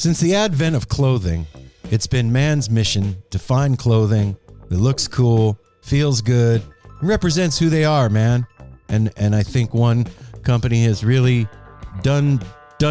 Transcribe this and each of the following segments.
Since the advent of clothing, it's been man's mission to find clothing that looks cool, feels good, and represents who they are, man. And I think one company has really done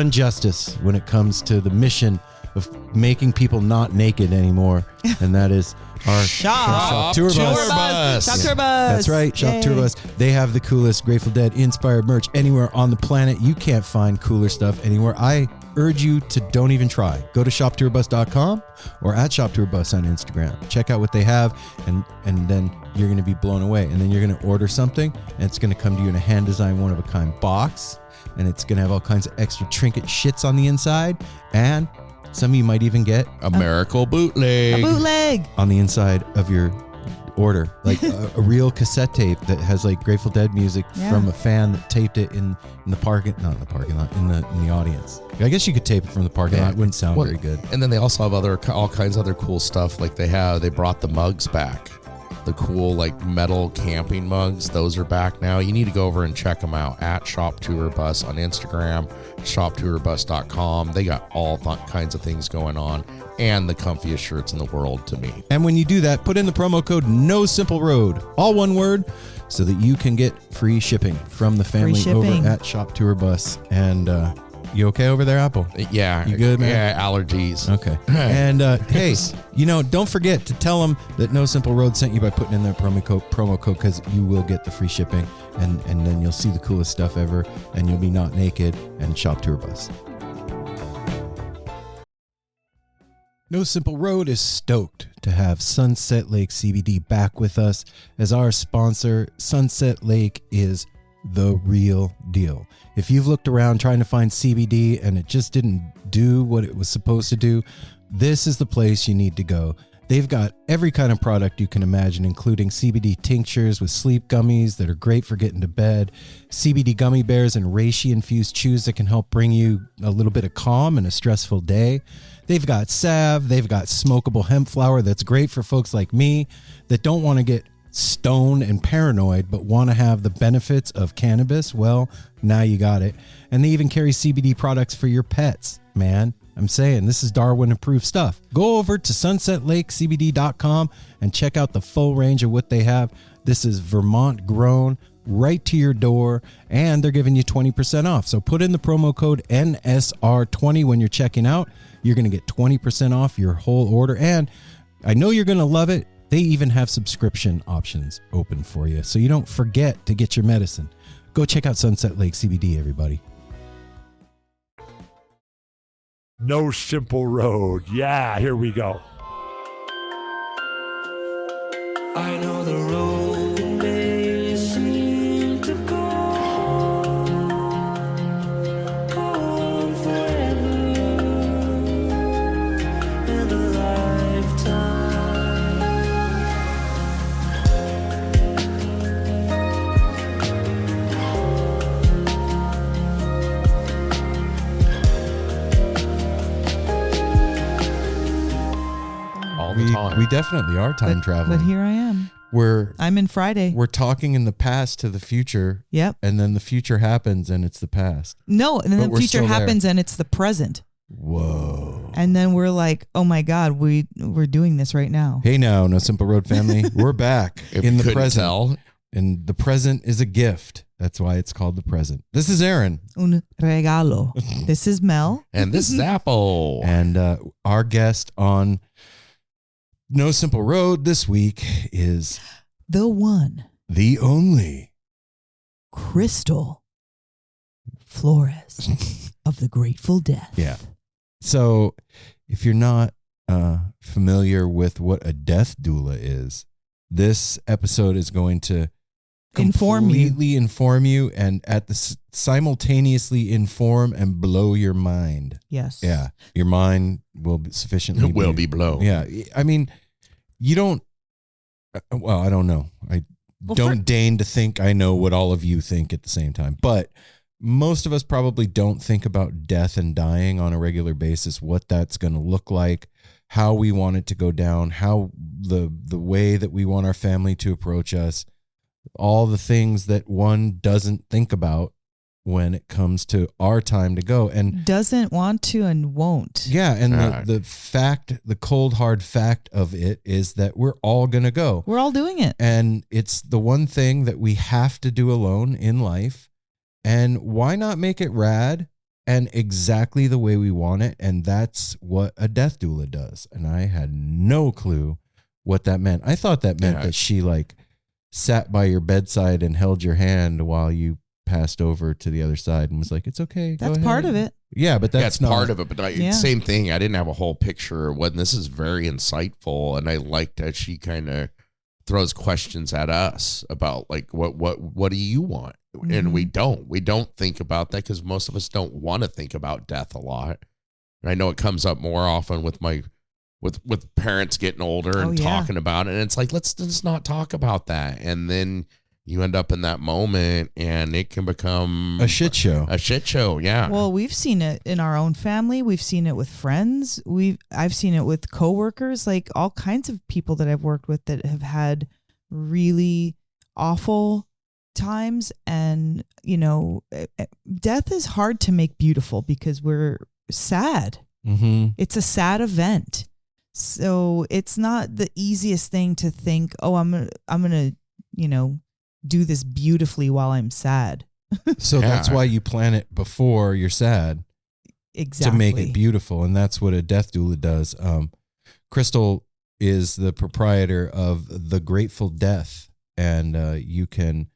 justice when it comes to the mission of making people not naked anymore, and that is our Shop Tour Bus. Shop Tour Bus. That's right, Shop Tour Bus. They have the coolest Grateful Dead inspired merch anywhere on the planet. You can't find cooler stuff anywhere. I urge you to don't even try. Go to shoptourbus.com or at shoptourbus on Instagram. Check out what they have, and then you're going to be blown away. And then you're going to order something, and it's going to come to you in a hand-designed, one-of-a-kind box, and it's going to have all kinds of extra trinket shits on the inside, and some of you might even get a miracle bootleg. A bootleg on the inside of your order, like a real cassette tape that has like Grateful Dead music from a fan that taped it in the parking, not in the parking lot, in the audience. I guess you could tape it from the parking lot. It wouldn't sound very good. And then they also have all kinds of other cool stuff. Like they brought the mugs back. The cool like metal camping mugs, those are back now. You need to go over and check them out at Shop Tour Bus on Instagram, shoptourbus.com. They got all kinds of things going on, and the comfiest shirts in the world to me. And when you do that, put in the promo code No Simple Road, all one word, so that you can get free shipping from the family over at Shop Tour Bus. And you okay over there, Apple? Yeah. You good, man? Yeah, allergies. Okay. And hey, don't forget to tell them that No Simple Road sent you by putting in their promo code, because you will get the free shipping, and then you'll see the coolest stuff ever, and you'll be not naked, and Shop Tour Bus. No Simple Road is stoked to have Sunset Lake CBD back with us as our sponsor. Sunset Lake is the real deal. If you've looked around trying to find CBD and it just didn't do what it was supposed to do, this is the place you need to go. They've got every kind of product you can imagine, including CBD tinctures with sleep gummies that are great for getting to bed, CBD gummy bears and reishi-infused chews that can help bring you a little bit of calm in a stressful day. They've got salve. They've got smokable hemp flower that's great for folks like me that don't want to get stoned and paranoid but want to have the benefits of cannabis. Well, now you got it. And they even carry CBD products for your pets, man. I'm saying this is Darwin approved stuff. Go over to sunsetlakecbd.com and check out the full range of what they have. This is Vermont grown, right to your door, and they're giving you 20% off. So put in the promo code NSR20 when you're checking out. You're going to get 20% off your whole order, and I know you're going to love it. They even have subscription options open for you, so you don't forget to get your medicine. Go check out Sunset Lake CBD, everybody. No Simple Road. Yeah, here we go. I know the road that may seem to go on forever and a lifetime. We definitely are time traveling. But here I am. I'm in Friday. We're talking in the past to the future. Yep. And then the future happens and it's the past. No, and then the future happens and it's the present. Whoa. And then we're like, oh my God, we're doing this right now. Hey now, No Simple Road family. We're back in the present. Tell. And the present is a gift. That's why it's called the present. This is Aaron. Un regalo. This is Mel. And this is Apple. And our guest on No Simple Road this week is the one, the only Crystal Flores of the Grateful Dead. Yeah. So if you're not familiar with what a death doula is, this episode is going to completely inform you and simultaneously inform and blow your mind. Yes. Yeah. Your mind will be sufficiently be blown. Yeah. I mean, you don't, well, I don't know. I don't deign to think I know what all of you think at the same time, but most of us probably don't think about death and dying on a regular basis, what that's going to look like, how we want it to go down, how the way that we want our family to approach us, all the things that one doesn't think about when it comes to our time to go. And doesn't want to and won't. yeah, and the cold hard fact of it is that we're all going to go. We're all doing it. And it's the one thing that we have to do alone in life. And why not make it rad and exactly the way we want it? And that's what a death doula does. And I had no clue what that meant. I thought that meant that she like sat by your bedside and held your hand while you passed over to the other side and was like, it's okay. That's part of it. Yeah, but that's not part of it. But same thing. I didn't have a whole picture. When this is very insightful, and I liked that she kind of throws questions at us about like what do you want? Mm-hmm. And we don't think about that because most of us don't want to think about death a lot. And I know it comes up more often with with parents getting older and talking about it. And it's like, let's not talk about that. And then you end up in that moment and it can become a shit show. A shit show, yeah. Well, we've seen it in our own family. We've seen it with friends. I've seen it with coworkers, like all kinds of people that I've worked with that have had really awful times. And, you know, death is hard to make beautiful because we're sad. Mm-hmm. It's a sad event. So it's not the easiest thing to think, oh, I'm gonna, you know, do this beautifully while I'm sad. So that's why you plan it before you're sad. Exactly. To make it beautiful. And that's what a death doula does. Crystal is the proprietor of The Grateful Death. And you can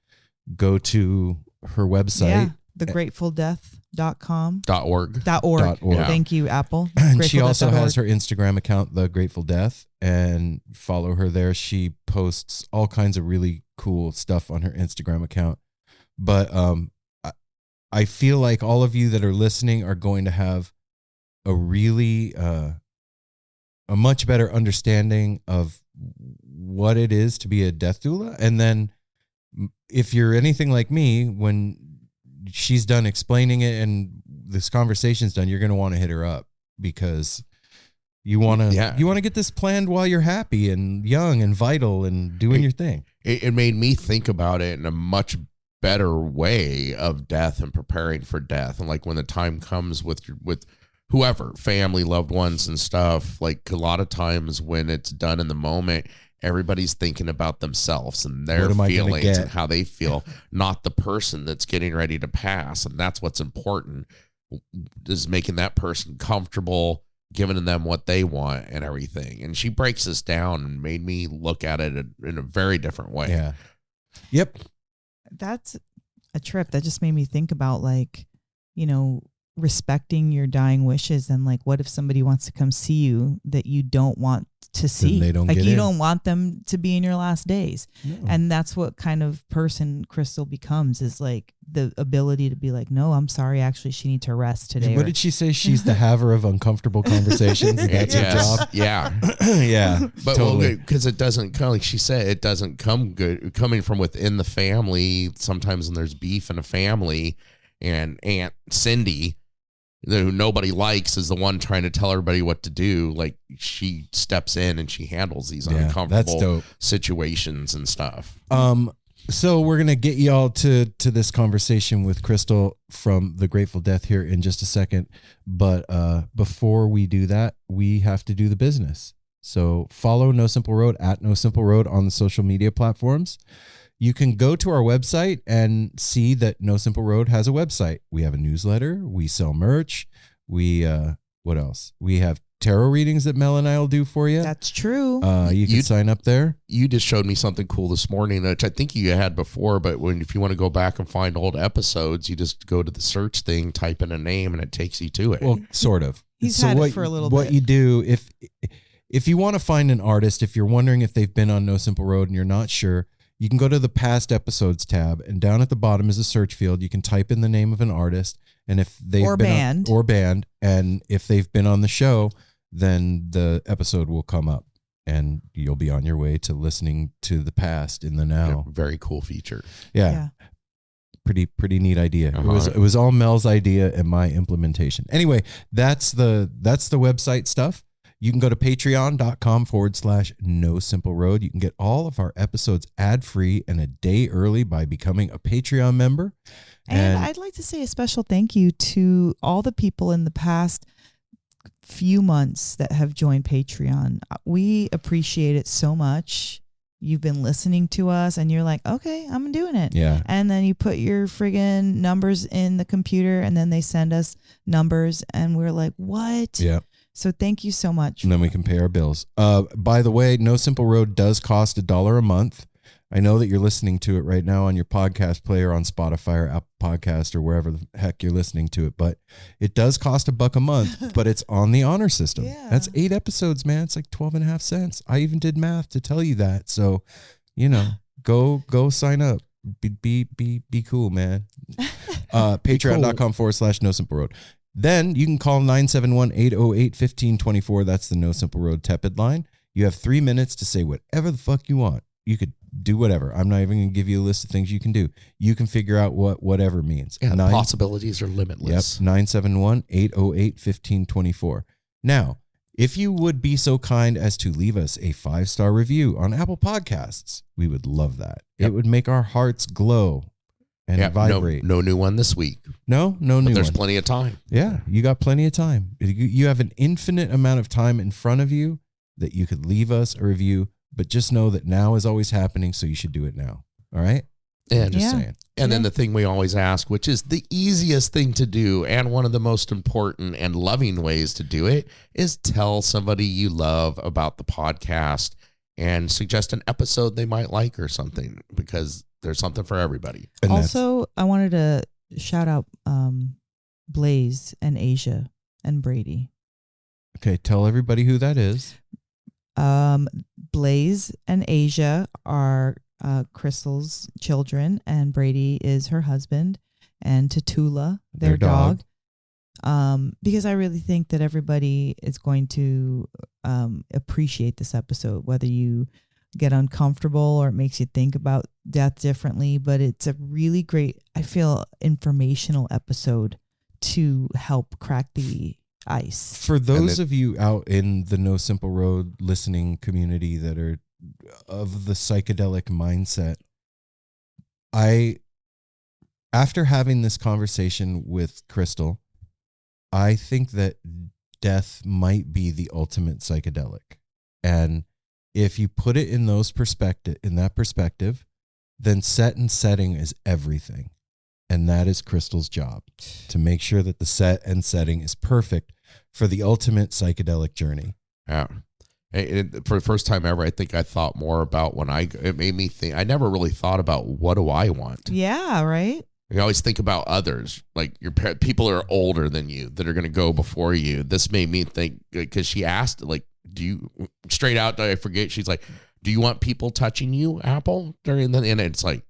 go to her website. Yeah, thegratefuldeath.com. .org. Yeah. Thank you, Apple. And she also has her Instagram account, The Grateful Death, and follow her there. She posts all kinds of really cool stuff on her Instagram account. But I feel like all of you that are listening are going to have a really a much better understanding of what it is to be a death doula. And then if you're anything like me, when she's done explaining it and this conversation's done, you're going to want to hit her up because you want to get this planned while you're happy and young and vital and doing your thing. It made me think about it in a much better way of death and preparing for death. And like when the time comes with whoever, family, loved ones and stuff, like a lot of times when it's done in the moment, everybody's thinking about themselves and their feelings and how they feel, not the person that's getting ready to pass. And that's what's important, is making that person comfortable, giving them what they want and everything. And she breaks this down and made me look at it in a very different way. Yeah. Yep. That's a trip. That just made me think about, like, you know, respecting your dying wishes. And like, what if somebody wants to come see you that you don't want to see? Then they don't like, get you in. don't want them to be in your last days. No. And that's what kind of person Crystal becomes, is like the ability to be like, no, I'm sorry, actually she needs to rest today. What did she say? She's the haver of uncomfortable conversations. That's her job. Yeah. Yeah. But totally. because it doesn't come, like she said, it doesn't come good coming from within the family. Sometimes when there's beef in a family, and Aunt Cindy, who nobody likes, is the one trying to tell everybody what to do. Like, she steps in and she handles these uncomfortable situations and stuff. So we're going to get y'all to this conversation with Crystal from The Grateful Death here in just a second. But before we do that, we have to do the business. So follow No Simple Road at No Simple Road on the social media platforms. You can go to our website and see that No Simple Road has a website. We have a newsletter. We sell merch. We, what else? We have tarot readings that Mel and I will do for you. That's true. You can sign up there. You just showed me something cool this morning, which I think you had before, but if you want to go back and find old episodes, you just go to the search thing, type in a name, and it takes you to it. Well, sort of. He's had it for a little bit. What you do, if you want to find an artist, if you're wondering if they've been on No Simple Road and you're not sure, you can go to the past episodes tab, and down at the bottom is a search field. You can type in the name of an artist, and if they've band, and if they've been on the show, then the episode will come up, and you'll be on your way to listening to the past in the now. Yeah, very cool feature. Yeah. Pretty neat idea. It was all Mel's idea and my implementation. Anyway, that's the website stuff. You can go to patreon.com/No Simple Road. You can get all of our episodes ad-free and a day early by becoming a Patreon member. And I'd like to say a special thank you to all the people in the past few months that have joined Patreon. We appreciate it so much. You've been listening to us and you're like, okay, I'm doing it. Yeah. And then you put your friggin' numbers in the computer and then they send us numbers and we're like, what? Yeah. So thank you so much. And then we can pay our bills. By the way, No Simple Road does cost $1 a month. I know that you're listening to it right now on your podcast player on Spotify or Apple Podcast or wherever the heck you're listening to it, but it does cost $1 a month, but it's on the honor system. Yeah. That's 8 episodes, man. It's like 12.5 cents. I even did math to tell you that. So, you know, go sign up. Be cool, man. Patreon.com/No Simple Road. Then you can call 971-808-1524. That's the No Simple Road tepid line. You have 3 minutes to say whatever the fuck you want. You could do whatever. I'm not even going to give you a list of things you can do. You can figure out what whatever means. Yeah, the possibilities are limitless. Yep, 971-808-1524. Now, if you would be so kind as to leave us a 5-star review on Apple Podcasts, we would love that. Yep. It would make our hearts glow and vibrate. No new one this week. No new one. There's plenty of time. Yeah, you got plenty of time. You have an infinite amount of time in front of you that you could leave us a review. But just know that now is always happening, so you should do it now. All right? And just saying. And then the thing we always ask, which is the easiest thing to do and one of the most important and loving ways to do it, is tell somebody you love about the podcast and suggest an episode they might like or something, because there's something for everybody. And also, I wanted to shout out Blaze and Asia and Brady. Okay, tell everybody who that is. Blaze and Asia are Crystal's children, and Brady is her husband, and Tatula, their dog. Because I really think that everybody is going to appreciate this episode, whether you get uncomfortable or it makes you think about death differently. But it's a really great, I feel, informational episode to help crack the ice. For those of you out in the No Simple Road listening community that are of the psychedelic mindset, after having this conversation with Crystal, I think that death might be the ultimate psychedelic. And if you put it in that perspective, then set and setting is everything. And that is Crystal's job, to make sure that the set and setting is perfect for the ultimate psychedelic journey. Yeah. For the first time ever, I think I thought more about it made me think. I never really thought about what do I want. Yeah, right? You always think about others, like your people are older than you that are going to go before you. This made me think, because she asked, like, do you, straight out, I forget, she's like, do you want people touching you, Apple? And it's like,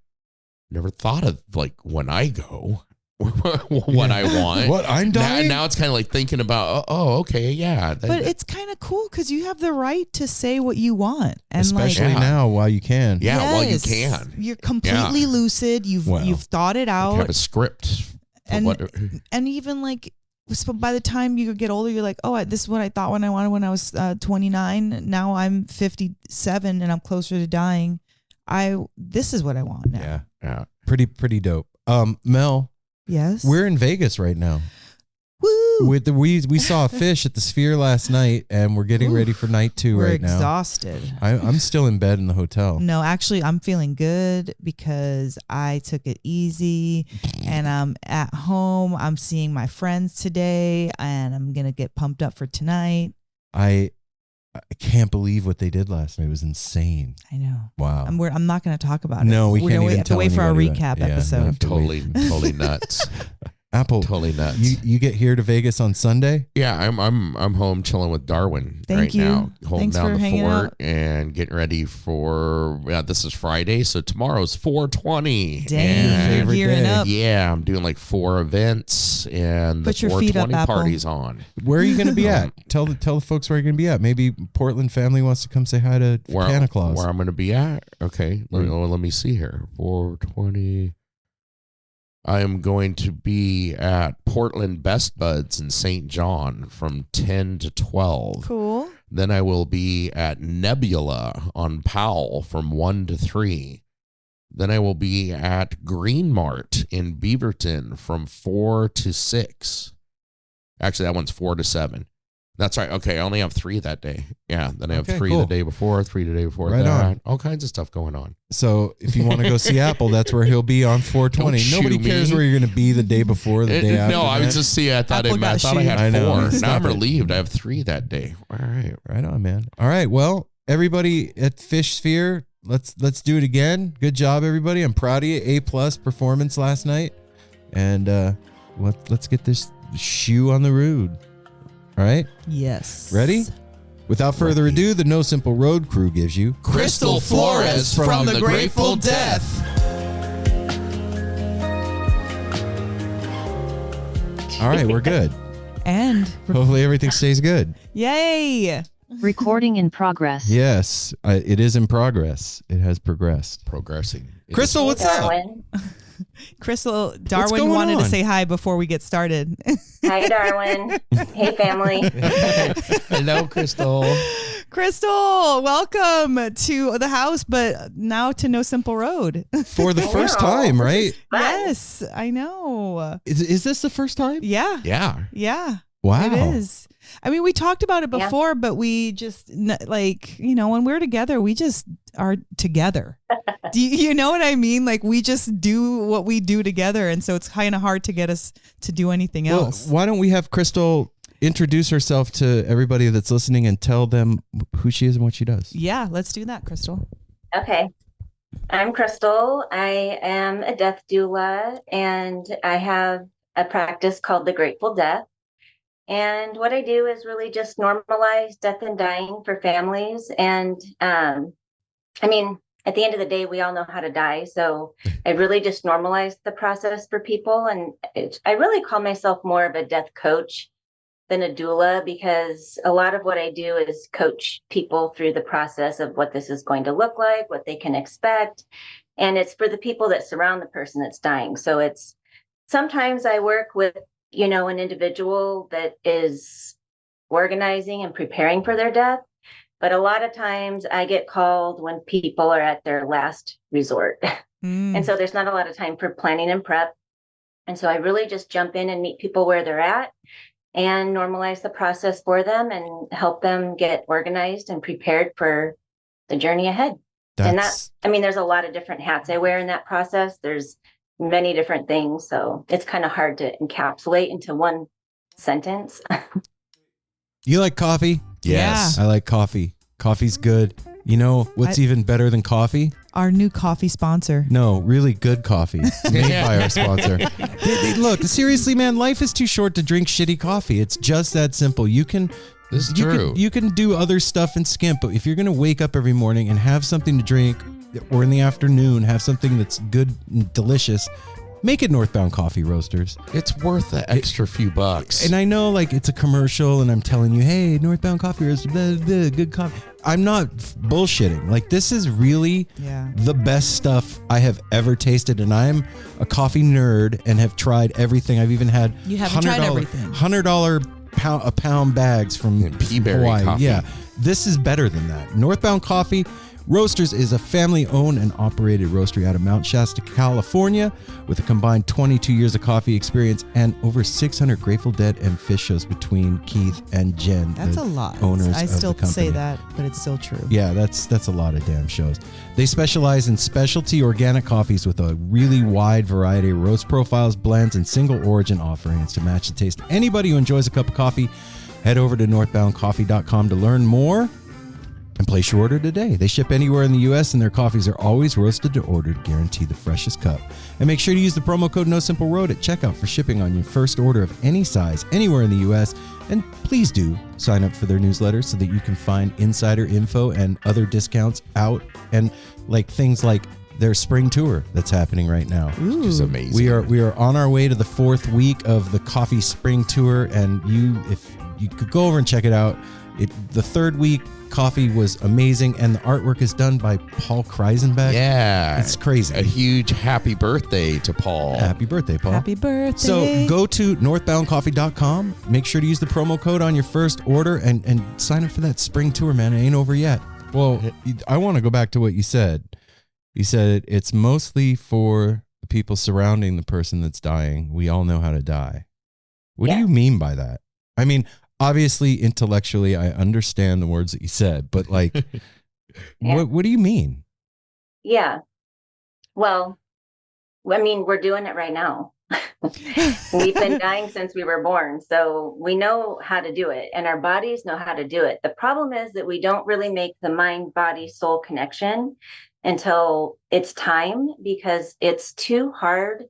never thought of like when I go, what I want. What I'm dying? Now it's kind of like thinking about, okay, yeah. But it's kind of cool because you have the right to say what you want, and especially now while you can. Yeah, yes, while you can. You're completely lucid. You've thought it out. You have a script, and even like. So by the time you get older, you're like, this is what I thought when I wanted when I was 29. Now I'm 57 and I'm closer to dying. This is what I want now. Yeah. Pretty dope. Mel. Yes. We're in Vegas right now. Woo! We saw a fish at the Sphere last night, and we're getting ready for night 2 right now. We're exhausted. I'm still in bed in the hotel. No, actually, I'm feeling good because I took it easy, and I'm at home. I'm seeing my friends today, and I'm gonna get pumped up for tonight. I can't believe what they did last night. It was insane. I know. Wow. I'm not going to talk about it. No, we can't even have to wait for our recap that. episode. Totally nuts. Apple, totally nuts. You get here to Vegas on Sunday? Yeah, I'm home chilling with Darwin Thank you. now. Holding Thanks down for the hanging fort out. and getting ready for this is Friday, so tomorrow's 420. Dang, you're gearing up. Yeah, I'm doing like 4 events and Put the your feet up, 420 Apple. party's on. Where are you going to be at? Tell the folks where you're going to be at. Maybe Portland family wants to come say hi to Santa Claus. Where I'm going to be at? Okay, let me see here. 420. I am going to be at Portland Best Buds in St. John from 10 to 12. Cool. Then I will be at Nebula on Powell from 1 to 3. Then I will be at Green Mart in Beaverton from 4 to 6. Actually, that one's 4 to 7. That's right. Okay, I only have 3 that day. Yeah, then I have 3 cool. the day before, 3 the day before Right that. on. All kinds of stuff going on. So if you want to go see Apple, that's where he'll be on 420. Don't Nobody shoot cares me. where you're going to be the day before, the day after. No, I was that. just see. I thought Apple I thought I had got 4. I know. Now Stop I'm it. relieved. I have 3 that day. All right. Right on, man. All right. Well, everybody at Fish Sphere, let's do it again. Good job, everybody. I'm proud of you. A+ performance last night. And let's get this shoe on the road. All right? Yes. Ready? Without further ado, the No Simple Road crew gives you Crystal Flores from the Grateful Dead. All right, we're good. And Hopefully everything stays good. yay. Recording in progress. Yes, it is in progress. It has progressed. Progressing. Crystal, what's up? Darwin. Crystal, Darwin going wanted to on? say hi before we get started. Hi, Darwin. Hey, family. Hello, Crystal. Crystal, welcome to the house, but now to No Simple Road. For the first Wow. time, right? Fun. Yes, I know. Is this the first time? Yeah. Yeah. Wow. It is. I mean, we talked about it Yeah. before, but we just when we're together, we just are together. Do you know what I mean? Like we just do what we do together. And so it's kind of hard to get us to do anything Well, else. why don't we have Crystal introduce herself to everybody that's listening and tell them who she is and what she does? Yeah, let's do that, Crystal. Okay. I'm Crystal. I am a death doula, and I have a practice called the Grateful Death. And what I do is really just normalize death and dying for families. And I mean, at the end of the day, we all know how to die. So I really just normalize the process for people. And I really call myself more of a death coach than a doula, because a lot of what I do is coach people through the process of what this is going to look like, what they can expect. And it's for the people that surround the person that's dying. So it's sometimes I work with, an individual that is organizing and preparing for their death. But a lot of times I get called when people are at their last resort. And so there's not a lot of time for planning and prep. And so I really just jump in and meet people where they're at and normalize the process for them and help them get organized and prepared for the journey ahead. And there's a lot of different hats I wear in that process. There's many different things. So it's kind of hard to encapsulate into one sentence. You like coffee? Yes. I like coffee. Coffee's good. You know what's even better than coffee? Our new coffee sponsor. No, really good coffee made by our sponsor. Look, seriously, man, life is too short to drink shitty coffee. It's just that simple. You can do other stuff and skimp, but if you're going to wake up every morning and have something to drink, or in the afternoon have something that's good and delicious, make it Northbound Coffee Roasters. It's worth the extra few bucks. And I know it's a commercial and I'm telling you, hey, Northbound Coffee Roasters, good coffee. I'm not bullshitting. This is really the best stuff I have ever tasted, and I'm a coffee nerd and have tried everything. I've even had You haven't tried everything. $100 pound bags from Peaberry Hawaii. coffee. Yeah, this is better than that. Northbound Coffee Roasters is a family-owned and operated roastery out of Mount Shasta, California, with a combined 22 years of coffee experience and over 600 Grateful Dead and Fish shows between Keith and Jen. That's the a lot. Owners I of still the say company. that, but it's still true. Yeah, that's a lot of damn shows. They specialize in specialty organic coffees with a really wide variety of roast profiles, blends, and single origin offerings to match the taste of anybody who enjoys a cup of coffee. Head over to northboundcoffee.com to learn more and place your order today. They ship anywhere in the U.S. and their coffees are always roasted to order to guarantee the freshest cup. And make sure to use the promo code NoSimpleRoad at checkout for shipping on your first order of any size anywhere in the U.S. And please do sign up for their newsletter so that you can find insider info and other discounts out, and things like their spring tour that's happening right now. Which is amazing. We are on our way to the 4th week of the coffee spring tour, and if you could go over and check it out. The third week coffee was amazing, and the artwork is done by Paul Kreisenbeck. Yeah. It's crazy. A huge happy birthday to Paul. Happy birthday, Paul. Happy birthday. So go to northboundcoffee.com. Make sure to use the promo code on your first order and sign up for that spring tour, man. It ain't over yet. Well, I want to go back to what you said. You said it's mostly for the people surrounding the person that's dying. We all know how to die. What do you mean by that? I mean, obviously, intellectually, I understand the words that you said, but like, what do you mean? Yeah. Well, I mean, we're doing it right now. We've been dying since we were born, so we know how to do it, and our bodies know how to do it. The problem is that we don't really make the mind, body, soul connection until it's time, because it's too hard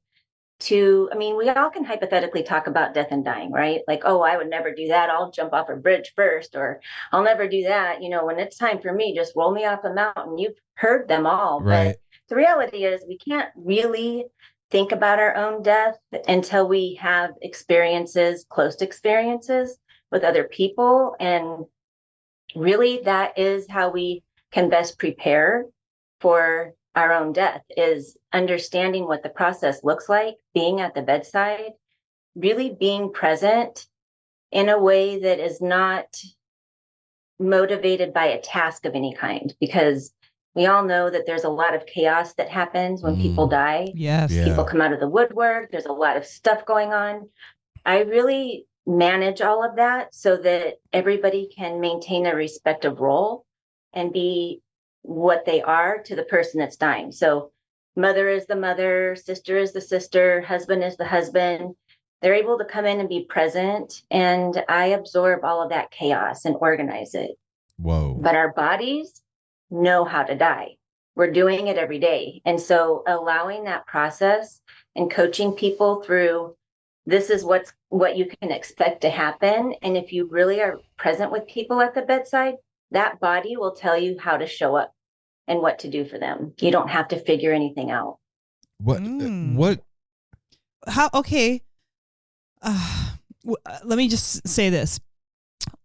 to, I mean, we all can hypothetically talk about death and dying, right? Like, oh, I would never do that. I'll jump off a bridge first, or I'll never do that. You know, when it's time for me, just roll me off a mountain. You've heard them all. Right. But the reality is we can't really think about our own death until we have experiences, close experiences with other people. And really, that is how we can best prepare for our own death, is understanding what the process looks like, being at the bedside, really being present in a way that is not motivated by a task of any kind, because we all know that there's a lot of chaos that happens when people die. Yes. Yeah. People come out of the woodwork. There's a lot of stuff going on. I really manage all of that so that everybody can maintain a respective role and be what they are to the person that's dying. So mother is the mother, sister is the sister, husband is the husband. They're able to come in and be present, and I absorb all of that chaos and organize it. Whoa. But our bodies know how to die. We're doing it every day. And so allowing that process and coaching people through, this is what you can expect to happen. And if you really are present with people at the bedside, that body will tell you how to show up and what to do for them. You don't have to figure anything out. What? How? Okay. Let me just say this.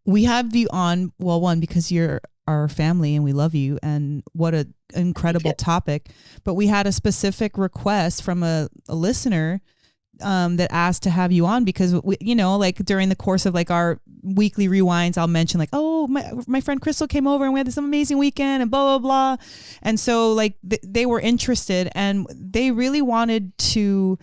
We have you on, well, one, because you're our family and we love you, and what an incredible topic. But we had a specific request from a listener that asked to have you on because we, you know, like during the course of like our weekly rewinds, I'll mention like, oh, my friend Crystal came over and we had this amazing weekend and blah, blah, blah. And so like they were interested and they really wanted to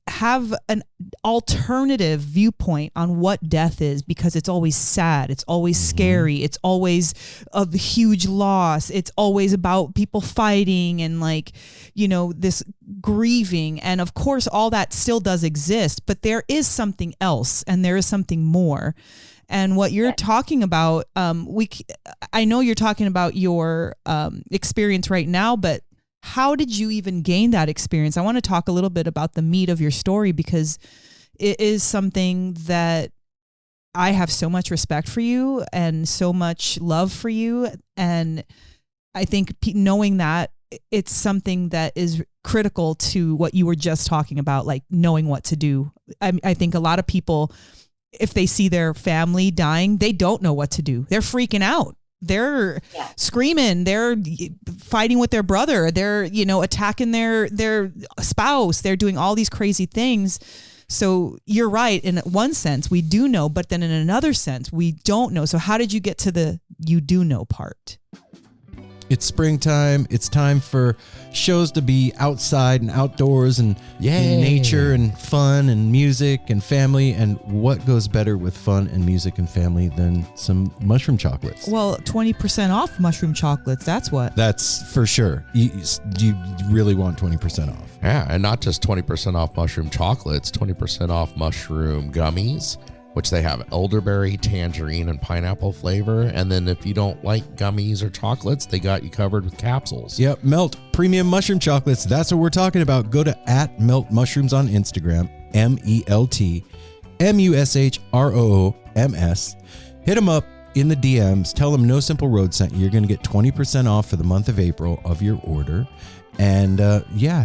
have an alternative viewpoint on what death is, because it's always sad. It's always scary. It's always a huge loss. It's always about people fighting and like, you know, this grieving. And of course, all that still does exist, but there is something else and there is something more. And what you're talking about, I know you're talking about your experience right now, but how did you even gain that experience? I want to talk a little bit about the meat of your story, because it is something that I have so much respect for you and so much love for you. And I think knowing that, it's something that is critical to what you were just talking about, like knowing what to do. I think a lot of people, if they see their family dying, they don't know what to do. They're freaking out. They're screaming, they're fighting with their brother, they're, you know, attacking their spouse, they're doing all these crazy things. So you're right. In one sense, we do know, but then in another sense, we don't know. So how did you get to the you do know part? It's springtime. It's time for shows to be outside and outdoors and in nature and fun and music and family. And what goes better with fun and music and family than some mushroom chocolates? Well, 20% off mushroom chocolates. That's what. That's for sure. You really want 20% off. Yeah, and not just 20% off mushroom chocolates, 20% off mushroom gummies, which they have elderberry, tangerine, and pineapple flavor. And then if you don't like gummies or chocolates, they got you covered with capsules. Yep, Melt Premium Mushroom Chocolates. That's what we're talking about. Go to @MeltMushrooms on Instagram, MELTMUSHROOMS. Hit them up in the DMs. Tell them No Simple Road sent you. You're going to get 20% off for the month of April of your order. And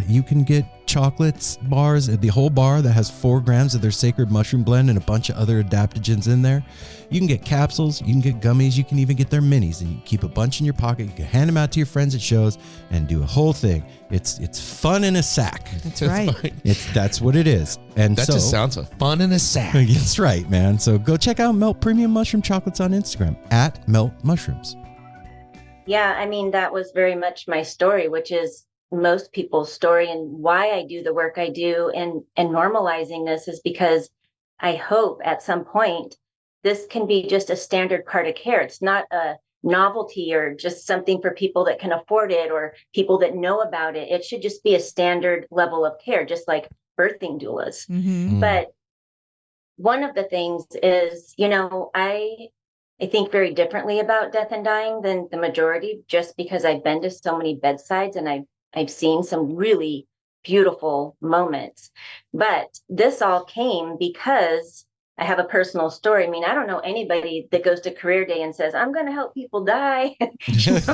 you can get chocolates bars, the whole bar that has 4 grams of their sacred mushroom blend and a bunch of other adaptogens in there. You can get capsules, you can get gummies, you can even get their minis, and you can keep a bunch in your pocket. You can hand them out to your friends at shows and do a whole thing. It's fun in a sack. That's right. That's what it is. And That just sounds like fun in a sack. That's right, man. So go check out Melt Premium Mushroom Chocolates on Instagram at Melt Mushrooms. Yeah, I mean, that was very much my story, which is most people's story, and why I do the work I do, and normalizing this is because I hope at some point this can be just a standard part of care. It's not a novelty or just something for people that can afford it or people that know about it. It should just be a standard level of care, just like birthing doulas. Mm-hmm. But one of the things is, I think very differently about death and dying than the majority, just because I've been to so many bedsides and I've seen some really beautiful moments. But this all came because I have a personal story. I mean, I don't know anybody that goes to career day and says, I'm going to help people die. Okay. It's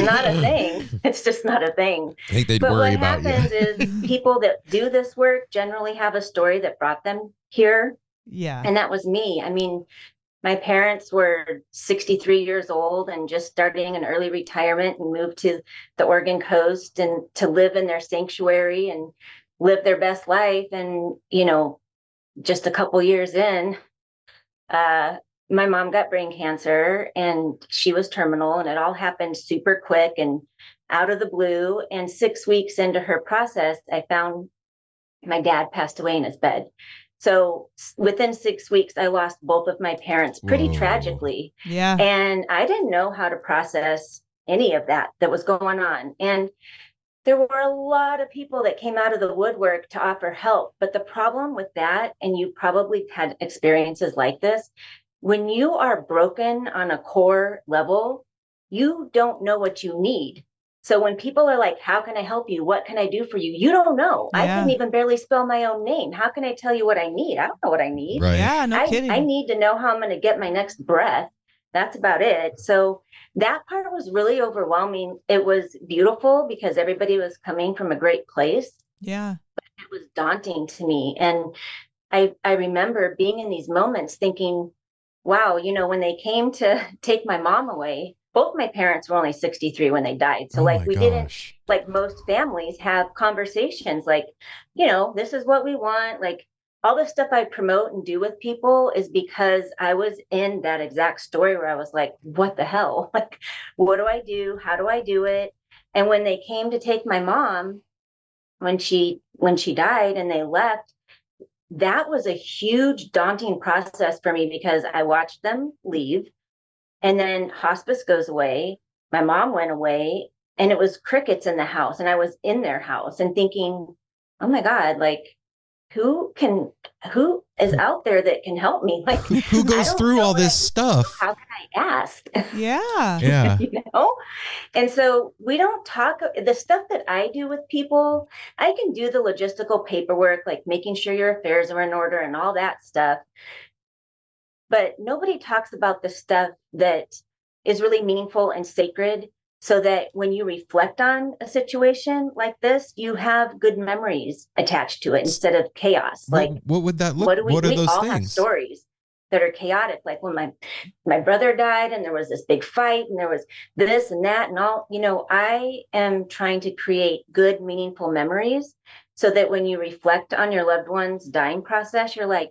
not a thing. It's just not a thing. I think they'd worry about you. What happens is people that do this work generally have a story that brought them here. Yeah. And that was me. I mean, my parents were 63 years old and just starting an early retirement and moved to the Oregon coast and to live in their sanctuary and live their best life. And, just a couple years in, my mom got brain cancer and she was terminal, and it all happened super quick and out of the blue. And 6 weeks into her process, I found my dad passed away in his bed. So within 6 weeks, I lost both of my parents pretty tragically. Yeah. And I didn't know how to process any of that was going on. And there were a lot of people that came out of the woodwork to offer help. But the problem with that, and you probably had experiences like this, when you are broken on a core level, you don't know what you need. So when people are like, how can I help you? What can I do for you? You don't know. Yeah. I can even barely spell my own name. How can I tell you what I need? I don't know what I need. Right. Yeah, no kidding. I need to know how I'm going to get my next breath. That's about it. So that part was really overwhelming. It was beautiful because everybody was coming from a great place. Yeah. But it was daunting to me. And I remember being in these moments thinking, wow, when they came to take my mom away, both my parents were only 63 when they died. So we didn't, like most families, have conversations like, this is what we want. Like all the stuff I promote and do with people is because I was in that exact story where I was like, what the hell? Like, what do I do? How do I do it? And when they came to take my mom, when she died and they left, that was a huge daunting process for me because I watched them leave. And then hospice goes away. My mom went away and it was crickets in the house. And I was in their house and thinking, oh my God, like who is out there that can help me? Like who goes through all this stuff? How can I ask? Yeah. Yeah. And so we don't talk the stuff that I do with people. I can do the logistical paperwork, like making sure your affairs are in order and all that stuff. But nobody talks about the stuff that is really meaningful and sacred, so that when you reflect on a situation like this, you have good memories attached to it instead of chaos. Like, what would that look? What are we those all things? have stories that are chaotic. Like when my brother died and there was this big fight and there was this and that and all, I am trying to create good, meaningful memories so that when you reflect on your loved one's dying process, you're like,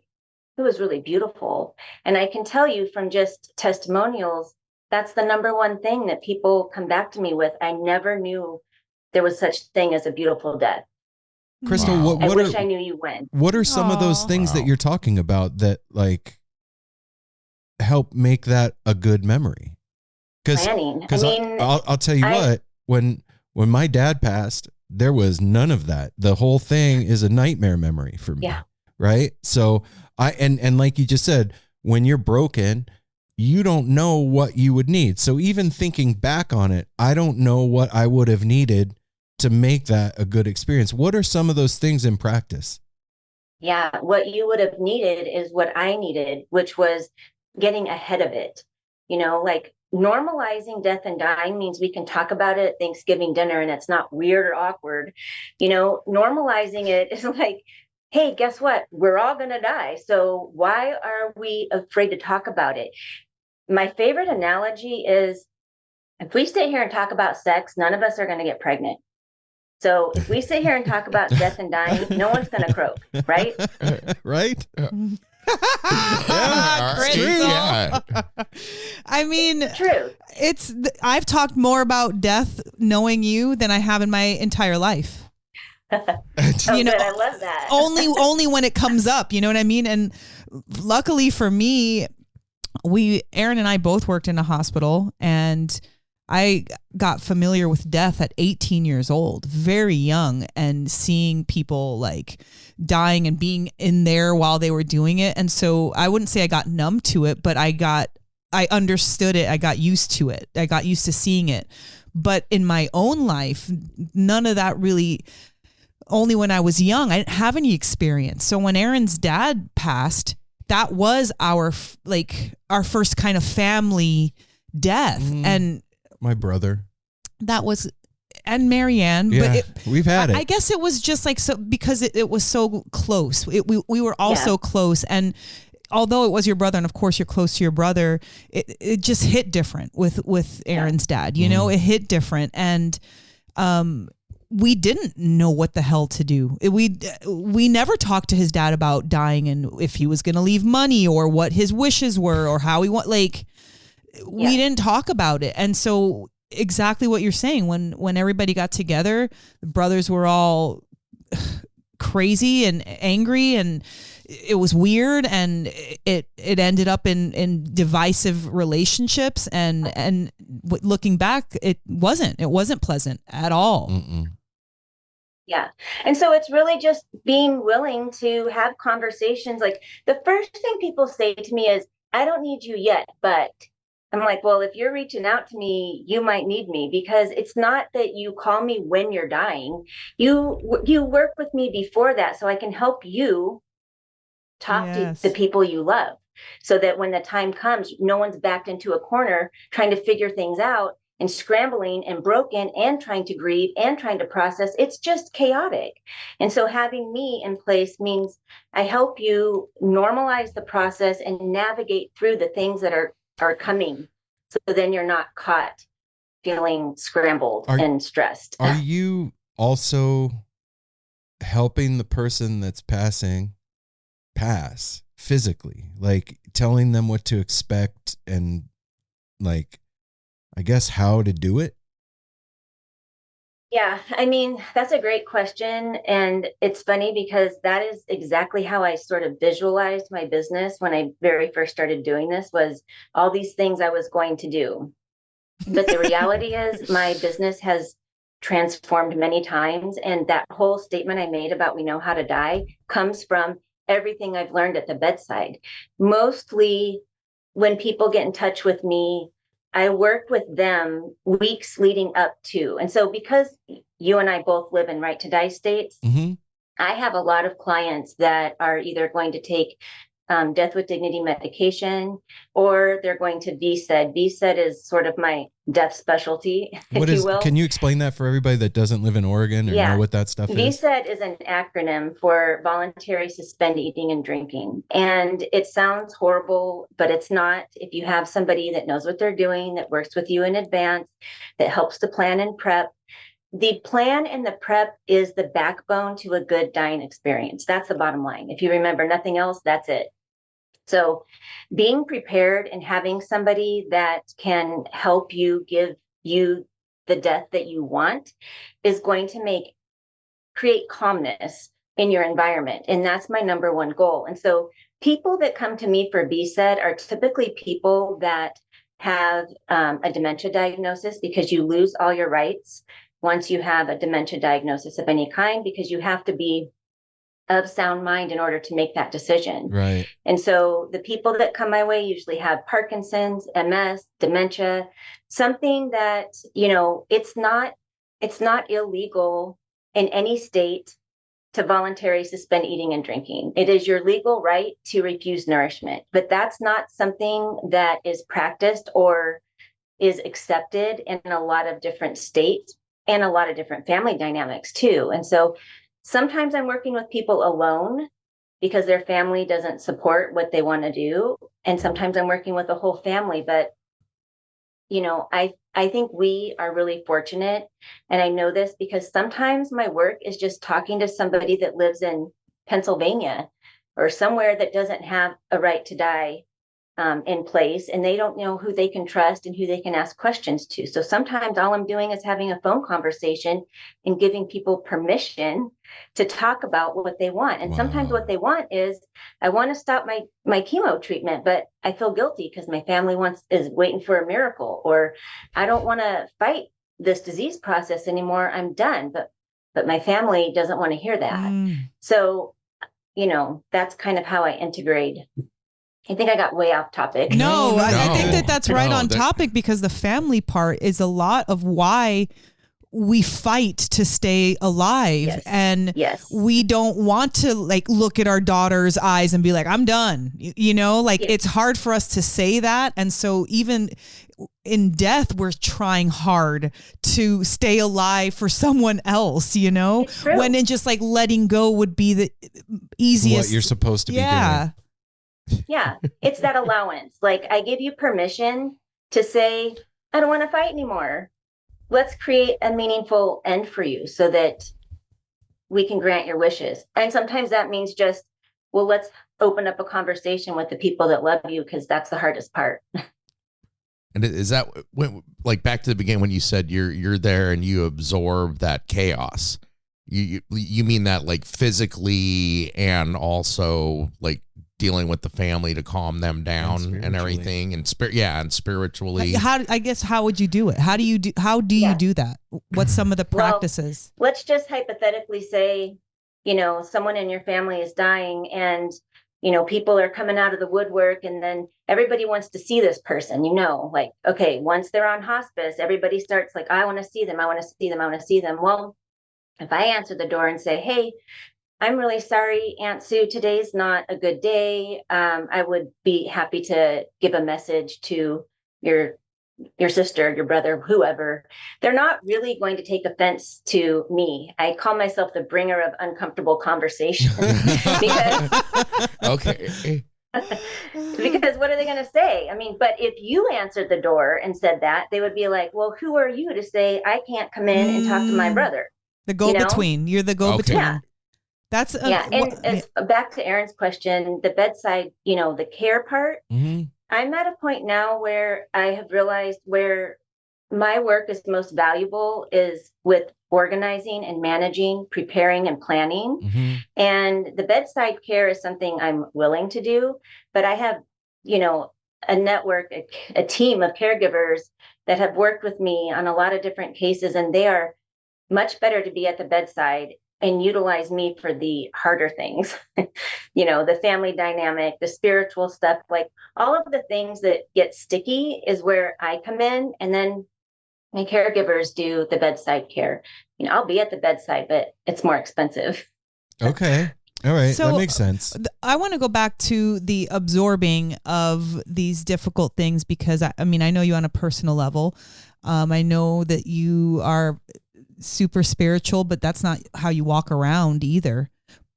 it was really beautiful. And I can tell you from just testimonials, that's the number one thing that people come back to me with. I never knew there was such thing as a beautiful death. Crystal, Wow. what I wish I knew you when. What are some of those things that you're talking about that like help make that a good memory? Planning. Because I'll tell you what, when my dad passed, there was none of that. The whole thing is a nightmare memory for me. Yeah. Right. So and like you just said, when you're broken, you don't know what you would need. So even thinking back on it, I don't know what I would have needed to make that a good experience. What are some of those things in practice? Yeah. What you would have needed is what I needed, which was getting ahead of it. Like normalizing death and dying means we can talk about it at Thanksgiving dinner and it's not weird or awkward. Normalizing it is like, hey, guess what? We're all going to die. So why are we afraid to talk about it? My favorite analogy is, if we sit here and talk about sex, none of us are going to get pregnant. So if we sit here and talk about death and dying, no one's going to croak, right? Right? Yeah. I mean, True. I've talked more about death knowing you than I have in my entire life. Good, I love that. only when it comes up, you know what I mean? And luckily for me, Aaron and I both worked in a hospital, and I got familiar with death at 18 years old, very young, and seeing people like dying and being in there while they were doing it. And so I wouldn't say I got numb to it, but I understood it. I got used to it. I got used to seeing it. But in my own life, none of that really, only when I was young, I didn't have any experience. So when Aaron's dad passed, that was our first kind of family death. And my brother. That was, and Marianne. Yeah, but we've had it. I guess it was just like, so because it was so close. We were all so close. And although it was your brother, and of course you're close to your brother, it just hit different with Aaron's dad. It hit different. And we didn't know what the hell to do. We never talked to his dad about dying and if he was going to leave money or what his wishes were or how he we didn't talk about it. And so exactly what you're saying, when everybody got together, the brothers were all crazy and angry, and it was weird, and it ended up in divisive relationships, and looking back, it wasn't pleasant at all. Mm-mm. Yeah. And so it's really just being willing to have conversations. Like, the first thing people say to me is, I don't need you yet, but I'm like, well, if you're reaching out to me, you might need me, because it's not that you call me when you're dying. You work with me before that, so I can help you talk to the people you love, so that when the time comes, no one's backed into a corner trying to figure things out and scrambling and broken and trying to grieve and trying to process. It's just chaotic. And so having me in place means I help you normalize the process and navigate through the things that are coming, so then you're not caught feeling scrambled and stressed. Are you also helping the person that's pass physically, like telling them what to expect and, like, I guess how to do it? Yeah, I mean, that's a great question. And it's funny because that is exactly how I sort of visualized my business when I very first started doing this, was all these things I was going to do. But the reality is my business has transformed many times. And that whole statement I made about we know how to die comes from everything I've learned at the bedside. Mostly when people get in touch with me, I work with them weeks leading up to. And so because you and I both live in right to die states, I have a lot of clients that are either going to take death with dignity medication, or they're going to VSED. VSED is sort of my death specialty, if you will. Can you explain that for everybody that doesn't live in Oregon or know what that stuff is? VSED is an acronym for voluntary suspend eating and drinking. And it sounds horrible, but it's not. If you have somebody that knows what they're doing, that works with you in advance, that helps to plan and prep. The plan and the prep is the backbone to a good dying experience. That's the bottom line. If you remember nothing else, that's it. So being prepared and having somebody that can help you, give you the death that you want, is going to create calmness in your environment. And that's my number one goal. And so people that come to me for BSED are typically people that have a dementia diagnosis, because you lose all your rights once you have a dementia diagnosis of any kind, because you have to be of sound mind in order to make that decision. Right. And so the people that come my way usually have Parkinson's, MS, dementia, something that, it's not illegal in any state to voluntarily suspend eating and drinking. It is your legal right to refuse nourishment, but that's not something that is practiced or is accepted in a lot of different states and a lot of different family dynamics too. And so sometimes I'm working with people alone because their family doesn't support what they want to do. And sometimes I'm working with a whole family, but I think we are really fortunate. And I know this because sometimes my work is just talking to somebody that lives in Pennsylvania or somewhere that doesn't have a right to die in place, and they don't know who they can trust and who they can ask questions to. So sometimes all I'm doing is having a phone conversation and giving people permission to talk about what they want. And sometimes what they want is, I want to stop my chemo treatment, but I feel guilty because my family is waiting for a miracle, or I don't want to fight this disease process anymore. I'm done, but my family doesn't want to hear that. So, that's kind of how I integrate. I think I got way off topic. No, I think that's right on topic, because the family part is a lot of why we fight to stay alive. Yes. And we don't want to look at our daughter's eyes and be like, I'm done. It's hard for us to say that. And so even in death, we're trying hard to stay alive for someone else, when in just letting go would be the easiest. What you're supposed to be doing. Yeah, it's that allowance. I give you permission to say, I don't want to fight anymore. Let's create a meaningful end for you so that we can grant your wishes. And sometimes that means just, well, let's open up a conversation with the people that love you, because that's the hardest part. And is that back to the beginning when you said you're there and you absorb that chaos? You mean that physically, and also dealing with the family to calm them down and everything, and spiritually. How would you do it? How do you do that? What's some of the practices? Well, let's just hypothetically say, someone in your family is dying, and people are coming out of the woodwork, and then everybody wants to see this person, okay, once they're on hospice, everybody starts I want to see them. I want to see them. I want to see them. Well, if I answer the door and say, hey, I'm really sorry, Aunt Sue, today's not a good day. I would be happy to give a message to your sister, your brother, whoever. They're not really going to take offense to me. I call myself the bringer of uncomfortable conversation. because what are they going to say? But if you answered the door and said that, they would be like, well, who are you to say I can't come in and talk to my brother? The go-between. You're the go-between. Yeah. That's and back to Erin's question, the bedside, the care part. Mm-hmm. I'm at a point now where I have realized where my work is most valuable is with organizing and managing, preparing and planning. Mm-hmm. And the bedside care is something I'm willing to do, but I have, a network, a team of caregivers that have worked with me on a lot of different cases, and they are much better to be at the bedside and utilize me for the harder things, the family dynamic, the spiritual stuff, all of the things that get sticky is where I come in. And then my caregivers do the bedside care. I'll be at the bedside, but it's more expensive. Okay. All right. So that makes sense. I want to go back to the absorbing of these difficult things, because I know you on a personal level. I know that you are super spiritual, but that's not how you walk around either.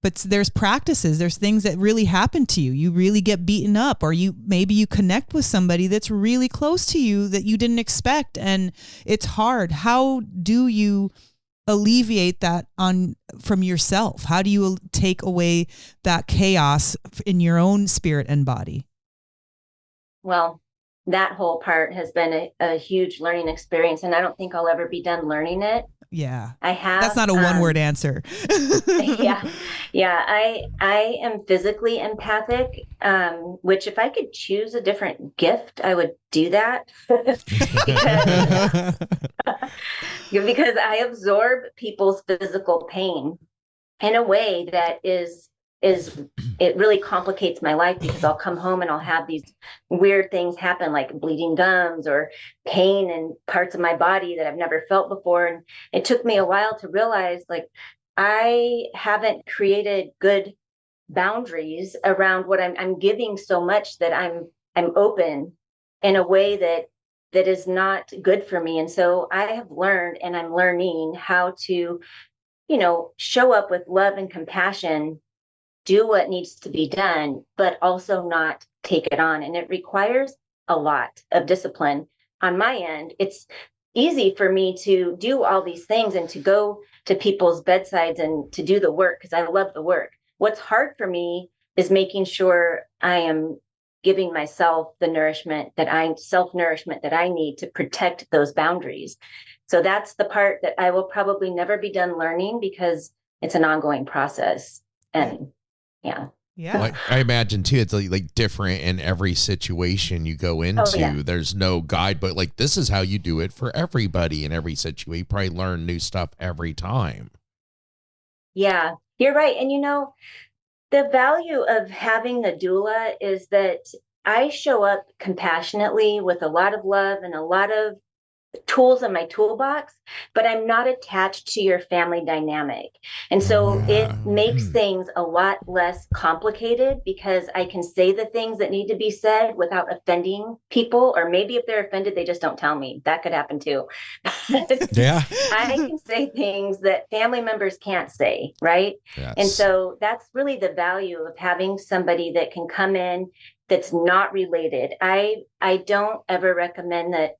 But there's practices, there's things that really happen to you. You really get beaten up, or maybe you connect with somebody that's really close to you that you didn't expect, and it's hard. How do you alleviate that from yourself? How do you take away that chaos in your own spirit and body? Well, that whole part has been a huge learning experience, and I don't think I'll ever be done learning it. Yeah, I have. That's not a one-word answer. Yeah. I am physically empathic, which if I could choose a different gift, I would do that. because I absorb people's physical pain in a way that is it really complicates my life, because I'll come home and I'll have these weird things happen, like bleeding gums or pain in parts of my body that I've never felt before. And it took me a while to realize I haven't created good boundaries around what I'm giving so much that I'm open in a way that that is not good for me. And so I have learned, and I'm learning how to, show up with love and compassion, do what needs to be done, but also not take it on. And it requires a lot of discipline on my end. It's easy for me to do all these things and to go to people's bedsides and to do the work because I love the work. What's hard for me is making sure I am giving myself the self-nourishment that I need to protect those boundaries. So that's the part that I will probably never be done learning because it's an ongoing process. And yeah. Well, I imagine too, it's like different in every situation you go into. Oh, yeah. There's no guidebook. Like this is how you do it for everybody in every situation. You probably learn new stuff every time. Yeah, you're right. And the value of having the doula is that I show up compassionately with a lot of love and a lot of tools in my toolbox, but I'm not attached to your family dynamic. And so it makes things a lot less complicated because I can say the things that need to be said without offending people, or maybe if they're offended, they just don't tell me. That could happen too. Yeah. I can say things that family members can't say, right? Yes. And so that's really the value of having somebody that can come in that's not related. I don't ever recommend that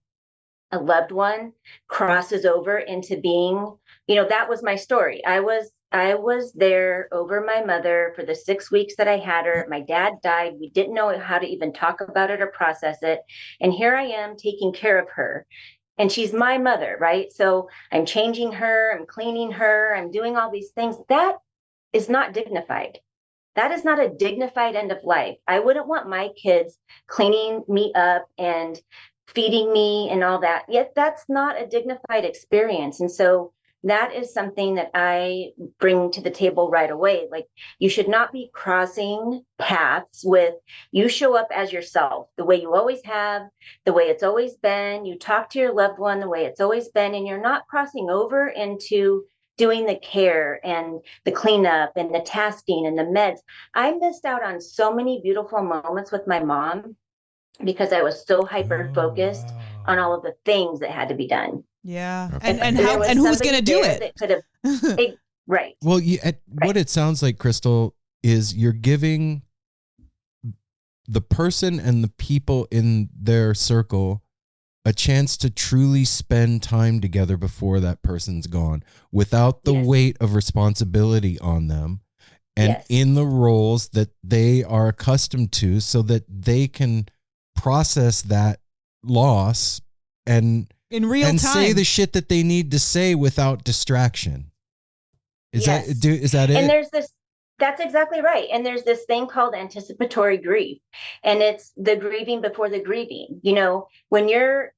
a loved one crosses over into being, that was my story. I was there over my mother for the 6 weeks that I had her. My dad died. We didn't know how to even talk about it or process it. And here I am taking care of her. And she's my mother, right? So I'm changing her, I'm cleaning her, I'm doing all these things. That is not dignified. That is not a dignified end of life. I wouldn't want my kids cleaning me up and feeding me and all that. Yet that's not a dignified experience. And so that is something that I bring to the table right away. Like, you should not be crossing paths with, you show up as yourself, the way you always have, the way it's always been. You talk to your loved one the way it's always been, and you're not crossing over into doing the care and the cleanup and the tasking and the meds. I missed out on so many beautiful moments with my mom because I was so hyper focused on all of the things that had to be done. Yeah. Okay. And who was going to do it? That could have, right. Well, what it sounds like, Crystal, is you're giving the person and the people in their circle a chance to truly spend time together before that person's gone, without the weight of responsibility on them, and in the roles that they are accustomed to, so that they can process that loss and in real time say the shit that they need to say without distraction. Is that it? And that's exactly right. And there's this thing called anticipatory grief, and it's the grieving before the grieving. When your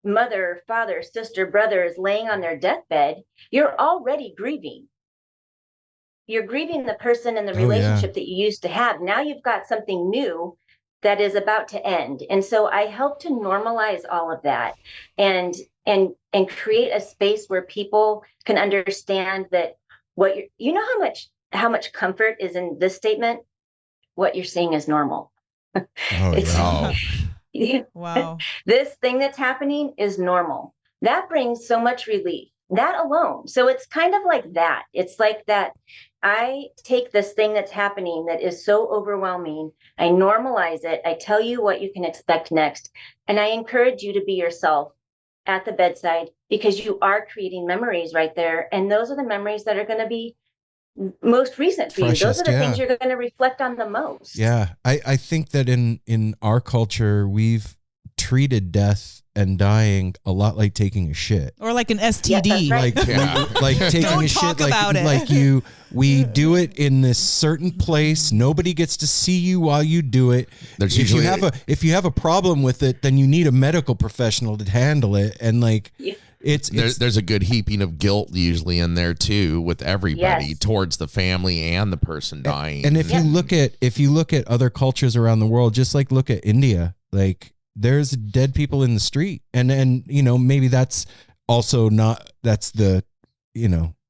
mother, father, sister, brother is laying on their deathbed, you're already grieving. You're grieving the person and the relationship that you used to have. Now you've got something new that is about to end. And so I help to normalize all of that and create a space where people can understand that how much comfort is in this statement. What you're saying is normal. Wow. This thing that's happening is normal. That brings so much relief, that alone. So it's kind of like that. It's like that. I take this thing that's happening that is so overwhelming, I normalize it, I tell you what you can expect next, and I encourage you to be yourself at the bedside, because you are creating memories right there. And those are the memories that are going to be most recent for you. Those are the things you're going to reflect on the most. Yeah. I think that in our culture, we've treated death and dying a lot like taking a shit, or like an STD. Like taking Don't a talk shit. about it. Like we do it in this certain place. Nobody gets to see you while you do it. If you have a problem with it, then you need a medical professional to handle it. And there's a good heaping of guilt usually in there too, with everybody towards the family and the person dying. And if you look at other cultures around the world, just like look at India, like there's dead people in the street, and maybe that's also that's the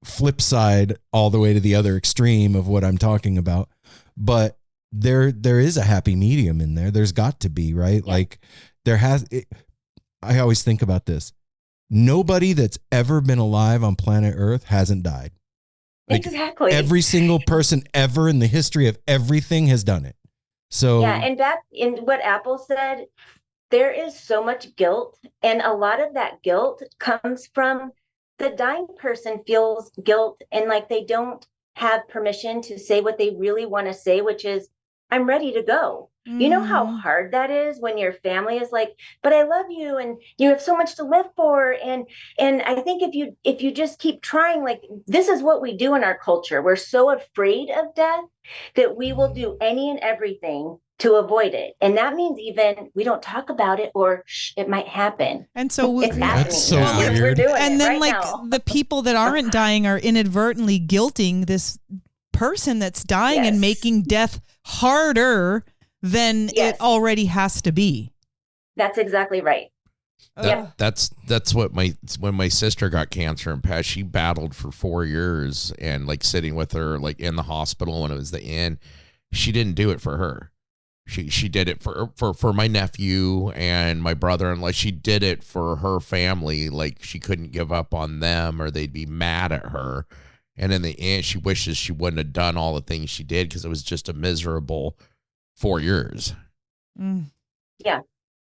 flip side all the way to the other extreme of what I'm talking about. But there is a happy medium in there. There's got to be, right? Like I always think about this. Nobody that's ever been alive on planet Earth hasn't died. Like, exactly. every single person ever in the history of everything has done it. So Yeah, and back in what Apple said, there is so much guilt, and a lot of that guilt comes from the dying person feels guilt and like they don't have permission to say what they really want to say, which is, I'm ready to go. You know how hard that is when your family is like, but I love you and you have so much to live for. And I think if you just keep trying, like, this is what we do in our culture. We're so afraid of death that we will do any and everything to avoid it. And that means even we don't talk about it, or it might happen. And so It's happening. That's so We're weird. doing and it then right like now. the people that aren't dying are inadvertently guilting this person that's dying and Yes. making death harder than Yes. it already has to be. That's exactly right. That's what when my sister got cancer and passed, she battled for 4 years, and like sitting with her like in the hospital when it was the end, she didn't do it for her. She did it for my nephew and my brother-in-law. She did it for her family. Like, she couldn't give up on them or they'd be mad at her. And in the end, she wishes she wouldn't have done all the things she did because it was just a miserable 4 years. Yeah.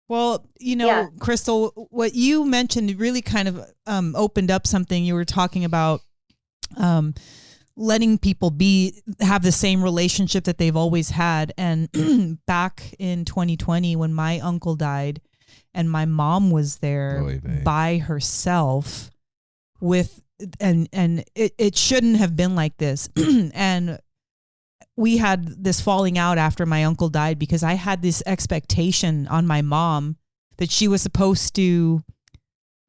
Well, you know, Crystal, what you mentioned really kind of opened up something. You were talking about letting people have the same relationship that they've always had. And back in 2020, when my uncle died and my mom was there by herself and it shouldn't have been like this. And we had this falling out after my uncle died because I had this expectation on my mom that she was supposed to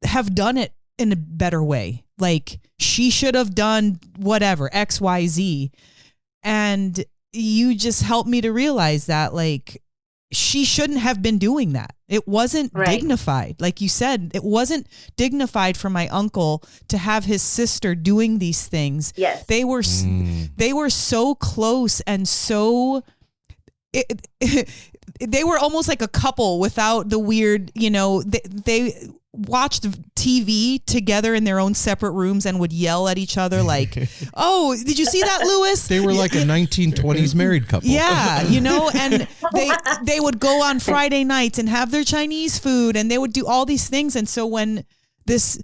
have done it in a better way. Like, she should have done whatever, X, Y, Z. And you just helped me to realize that, like, she shouldn't have been doing that. It wasn't dignified. Like you said, it wasn't dignified for my uncle to have his sister doing these things. Yes. They were so close and so they were almost like a couple without the weird, you know, they watched TV together in their own separate rooms and would yell at each other like, oh, did you see that, Lewis? They were like a 1920s married couple. Yeah, you know, and they would go on Friday nights and have their Chinese food and they would do all these things. And so when this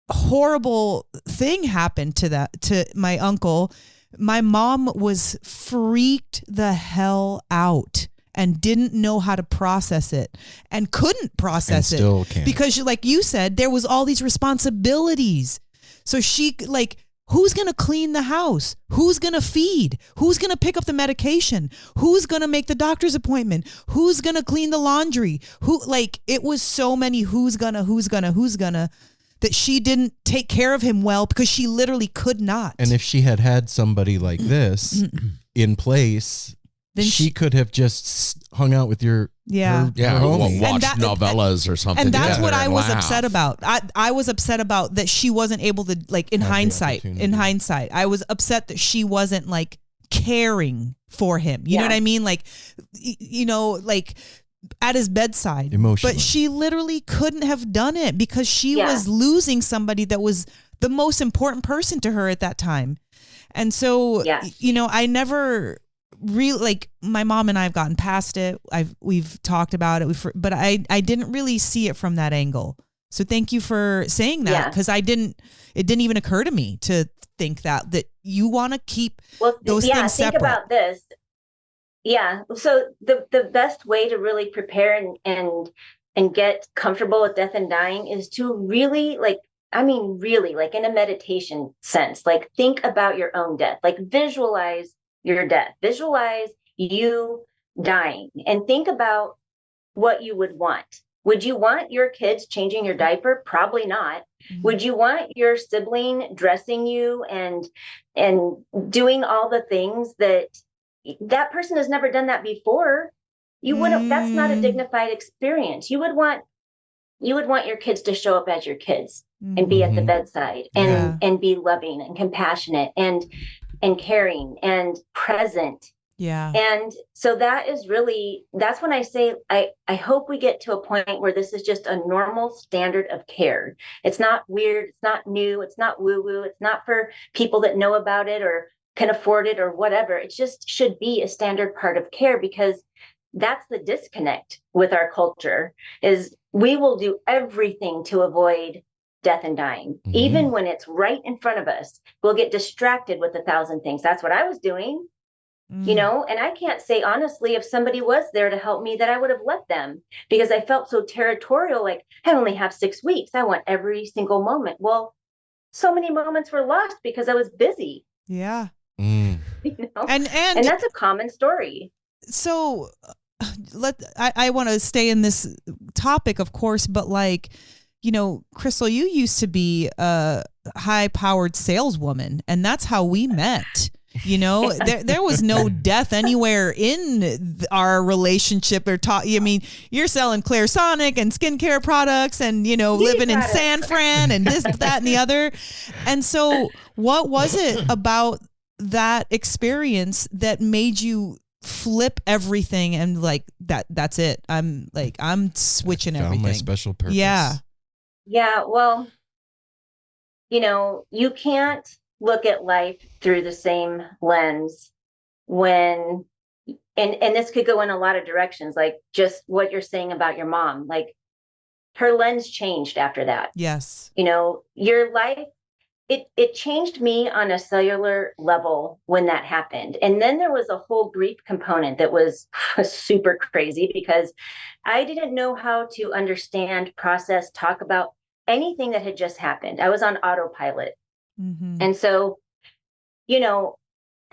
horrible thing happened to my uncle, my mom was freaked the hell out and didn't know how to process it and couldn't process and still can't. Because like you said, there was all these responsibilities. So she like, who's going to clean the house? Who's going to feed? Who's going to pick up the medication? Who's going to make the doctor's appointment? Who's going to clean the laundry? It was so many who's gonna, that she didn't take care of him well because she literally could not. And if she had somebody like this in place, then she could have just hung out with her homie. Watch novellas or something. And that's what I was laugh. upset about. I was upset about that she wasn't able to, like, in hindsight, I was upset that she wasn't like caring for him. You know what I mean? Like, you know, like at his bedside. Emotionally. But she literally couldn't have done it because she was losing somebody that was the most important person to her at that time. And so, you know, I never really, like, my mom and I have gotten past it. We've talked about it, but I didn't really see it from that angle. So thank you for saying that, because it didn't even occur to me to think that you want to keep those things separate. Think about this. Yeah. So the best way to really prepare and get comfortable with death and dying is to really, really, like, in a meditation sense, like, think about your own death, like, visualize your death, visualize you dying, and think about what you would want. Would you want your kids changing your diaper? Probably not. Mm-hmm. Would you want your sibling dressing you and doing all the things that person has never done that before? You wouldn't. That's not a dignified experience. You would want your kids to show up as your kids and be at the bedside and be loving and compassionate and caring and present Yeah. And so that's when I say, I hope we get to a point where this is just a normal standard of care. It's not weird. It's not new. It's not woo woo. It's not for people that know about it or can afford it or whatever. It just should be a standard part of care, because that's the disconnect with our culture, is we will do everything to avoid death and dying. Mhm. Even when it's right in front of us, we'll get distracted with 1,000 things. That's what I was doing. You know, and I can't say honestly, if somebody was there to help me, that I would have let them, because I felt so territorial. Like, I only have 6 weeks. I want every single moment. Well, so many moments were lost because I was busy. Yeah. Mm. You know, And that's a common story. So I want to stay in this topic, of course, but like, you know, Crystal, you used to be a high-powered saleswoman, and that's how we met. You know, there was no death anywhere in our relationship or talk. I mean, you're selling Clairsonic and skincare products and, you know, living in San Fran and this, that, and the other. And so what was it about that experience that made you flip everything and like, that's it? I'm switching everything. Found my special purpose. Yeah. Yeah. Well, you know, you can't look at life through the same lens when, and this could go in a lot of directions, like just what you're saying about your mom. Like, her lens changed after that. Yes. You know, your life, it changed me on a cellular level when that happened. And then there was a whole grief component that was super crazy, because I didn't know how to understand, process, talk about anything that had just happened. I was on autopilot. Mm-hmm. And so, you know,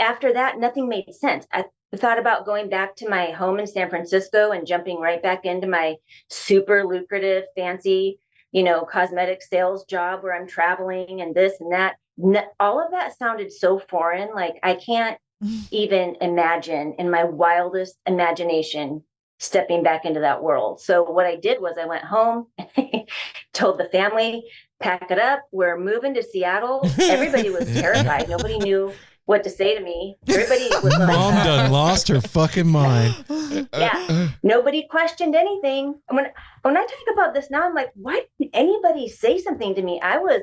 after that, nothing made sense. I thought about going back to my home in San Francisco and jumping right back into my super lucrative, fancy, you know, cosmetic sales job where I'm traveling and this and that. All of that sounded so foreign. Like, I can't even imagine in my wildest imagination stepping back into that world. So what I did was I went home, told the family, pack it up, we're moving to Seattle. Everybody was terrified. Nobody knew what to say to me. Everybody was like, Mom done lost her fucking mind. yeah, nobody questioned anything. When I talk about this now, I'm like, why didn't anybody say something to me? I was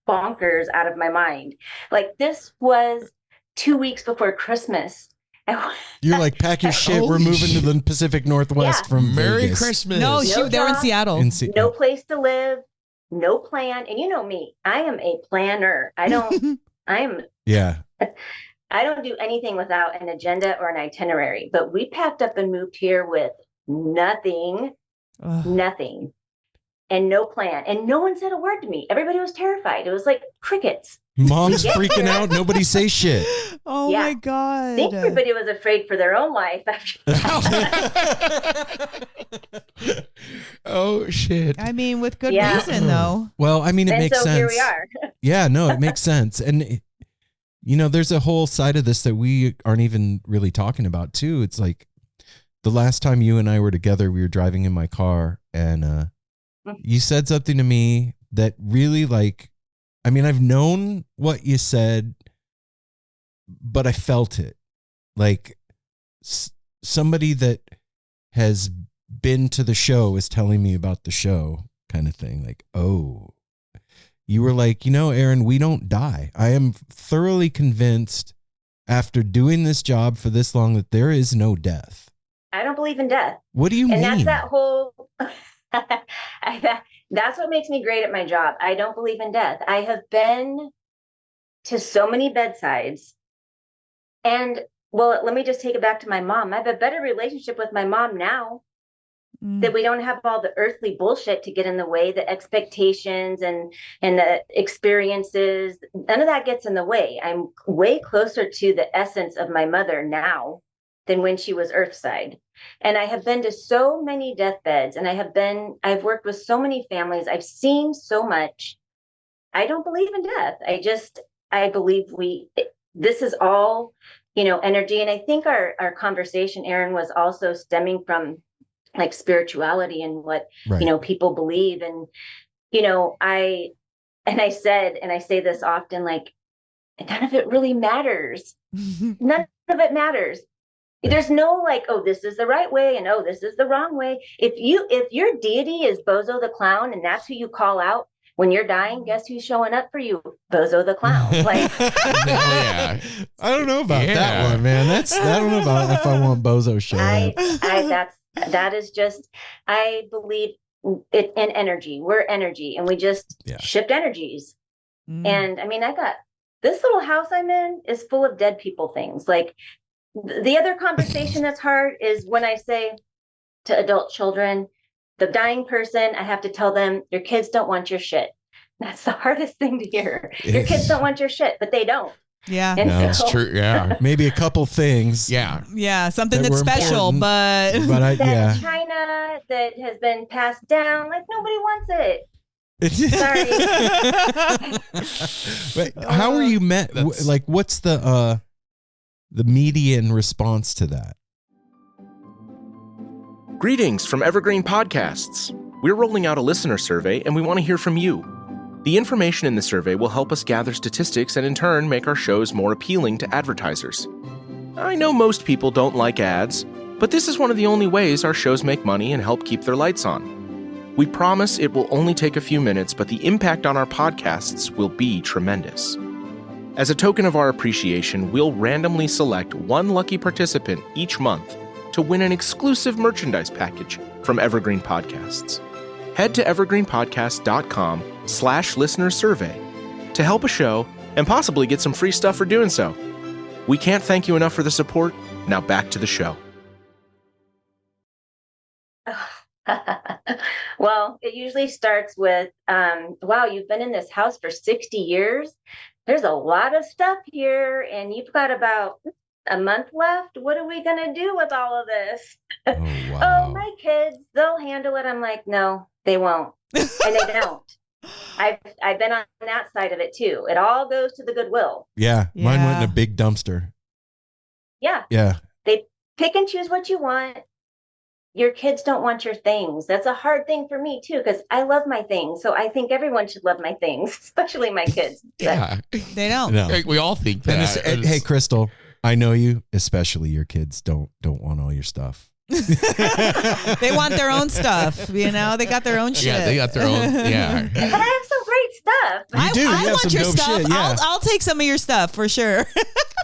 bonkers out of my mind. Like, this was 2 weeks before Christmas. You're like, pack your shit. We're moving to the Pacific Northwest from Merry Vegas. Christmas. No, No they're in job. Seattle. No place to live, no plan. And you know me, I am a planner. I don't do anything without an agenda or an itinerary. But we packed up and moved here with nothing, and no plan. And no one said a word to me. Everybody was terrified. It was like crickets. Mom's freaking out. Nobody say shit. Oh Yeah. my God. I think everybody was afraid for their own life after that. Oh, shit. I mean, with good reason, though. Well, I mean, it And makes so sense. here we are. Yeah, no, it makes sense. And, you know, there's a whole side of this that we aren't even really talking about, too. It's like the last time you and I were together, we were driving in my car, and you said something to me that really, like, I mean, I've known what you said, but I felt it. Like somebody that has been to the show is telling me about the show, kind of thing. Like, oh, you were like, you know, Aaron, we don't die. I am thoroughly convinced after doing this job for this long that there is no death. I don't believe in death. What do you mean? And that's that whole... That's what makes me great at my job. I don't believe in death. I have been to so many bedsides. And, well, let me just take it back to my mom. I have a better relationship with my mom now, that we don't have all the earthly bullshit to get in the way, the expectations and the experiences. None of that gets in the way. I'm way closer to the essence of my mother now than when she was earthside. And I have been to so many deathbeds, and I've worked with so many families. I've seen so much. I don't believe in death. I believe this is all, you know, energy. And I think our conversation, Aaron, was also stemming from like spirituality and what, you know, people believe. And, you know, I say this often, like, none of it really matters. None of it matters. There's no like, oh, this is the right way and oh, this is the wrong way. If your deity is Bozo the clown and that's who you call out when you're dying, guess who's showing up for you? Bozo the clown. Like, Yeah. I don't know about that one, man. I don't know about if I want Bozo showing up. that is just, I believe it in energy. We're energy and we just shift energies. And I mean, this little house I'm in is full of dead people things. Like, the other conversation that's hard is when I say to adult children, the dying person, I have to tell them, your kids don't want your shit. That's the hardest thing to hear. Your kids don't want your shit, but they don't. Yeah. And That's true. Yeah. Maybe a couple things. Yeah. Yeah. Something that's special, but China that has been passed down, like nobody wants it. Sorry. But how are you met? Like, what's the median response to that? Greetings from Evergreen Podcasts. We're rolling out a listener survey and we want to hear from you. The information in the survey will help us gather statistics and in turn make our shows more appealing to advertisers. I know most people don't like ads, but this is one of the only ways our shows make money and help keep their lights on. We promise it will only take a few minutes, but the impact on our podcasts will be tremendous. As a token of our appreciation, we'll randomly select one lucky participant each month to win an exclusive merchandise package from Evergreen Podcasts. Head to evergreenpodcast.com/listener-survey to help a show and possibly get some free stuff for doing so. We can't thank you enough for the support. Now back to the show. Well, it usually starts with, wow, you've been in this house for 60 years. There's a lot of stuff here and you've got about a month left. What are we going to do with all of this? Oh, wow. Oh, my kids, they'll handle it. I'm like, no, they won't. And they don't. I've been on that side of it too. It all goes to the Goodwill. Yeah. Mine went in a big dumpster. Yeah. Yeah. They pick and choose what you want. Your kids don't want your things. That's a hard thing for me too, because I love my things. So I think everyone should love my things, especially my kids. Yeah. They don't. No. We all think that. Hey, Crystal, I know you, especially your kids don't want all your stuff. They want their own stuff, you know. They got their own shit. Yeah, they got their own. Yeah. But I have some great stuff. You do. You have want some your dope stuff. shit. Yeah. I'll take some of your stuff for sure.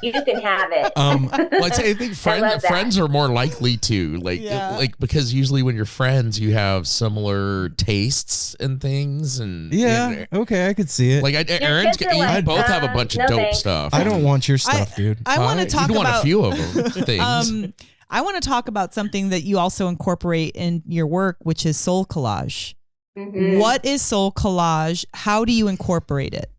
You can have it. Well, I think I love that. friends are more likely to like because usually when you're friends, you have similar tastes and things, and Yeah. Okay, I could see it. like Aaron's, kids are you like, both have a bunch of no dope thanks. stuff. I don't want your stuff, dude. I want to talk you want about a few of them things. I want to talk about something that you also incorporate in your work, which is soul collage. Mhm. What is soul collage? How do you incorporate it?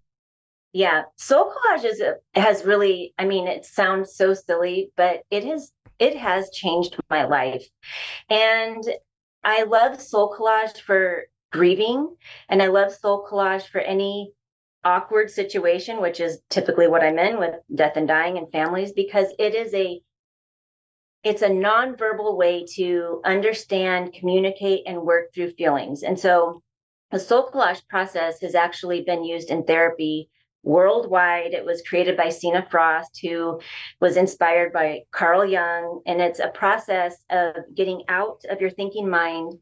Yeah, soul collage has really, I mean, it sounds so silly, but it has changed my life. And I love soul collage for grieving, and I love soul collage for any awkward situation, which is typically what I'm in with death and dying and families, because it's a nonverbal way to understand, communicate, and work through feelings. And so the soul collage process has actually been used in therapy worldwide. It was created by Sina Frost, who was inspired by Carl Jung. And it's a process of getting out of your thinking mind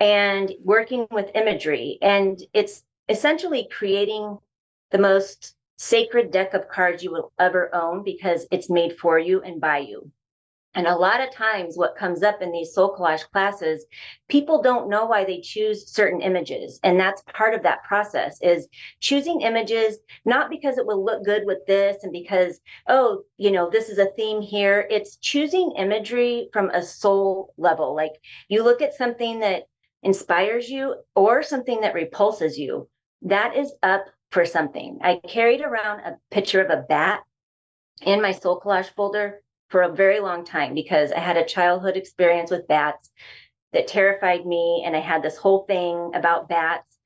and working with imagery. And it's essentially creating the most sacred deck of cards you will ever own, because it's made for you and by you. And a lot of times what comes up in these soul collage classes, people don't know why they choose certain images. And that's part of that process, is choosing images, not because it will look good with this and because, oh, this is a theme here. It's choosing imagery from a soul level. Like, you look at something that inspires you or something that repulses you. That is up for something. I carried around a picture of a bat in my soul collage folder for a very long time, because I had a childhood experience with bats that terrified me. And I had this whole thing about bats.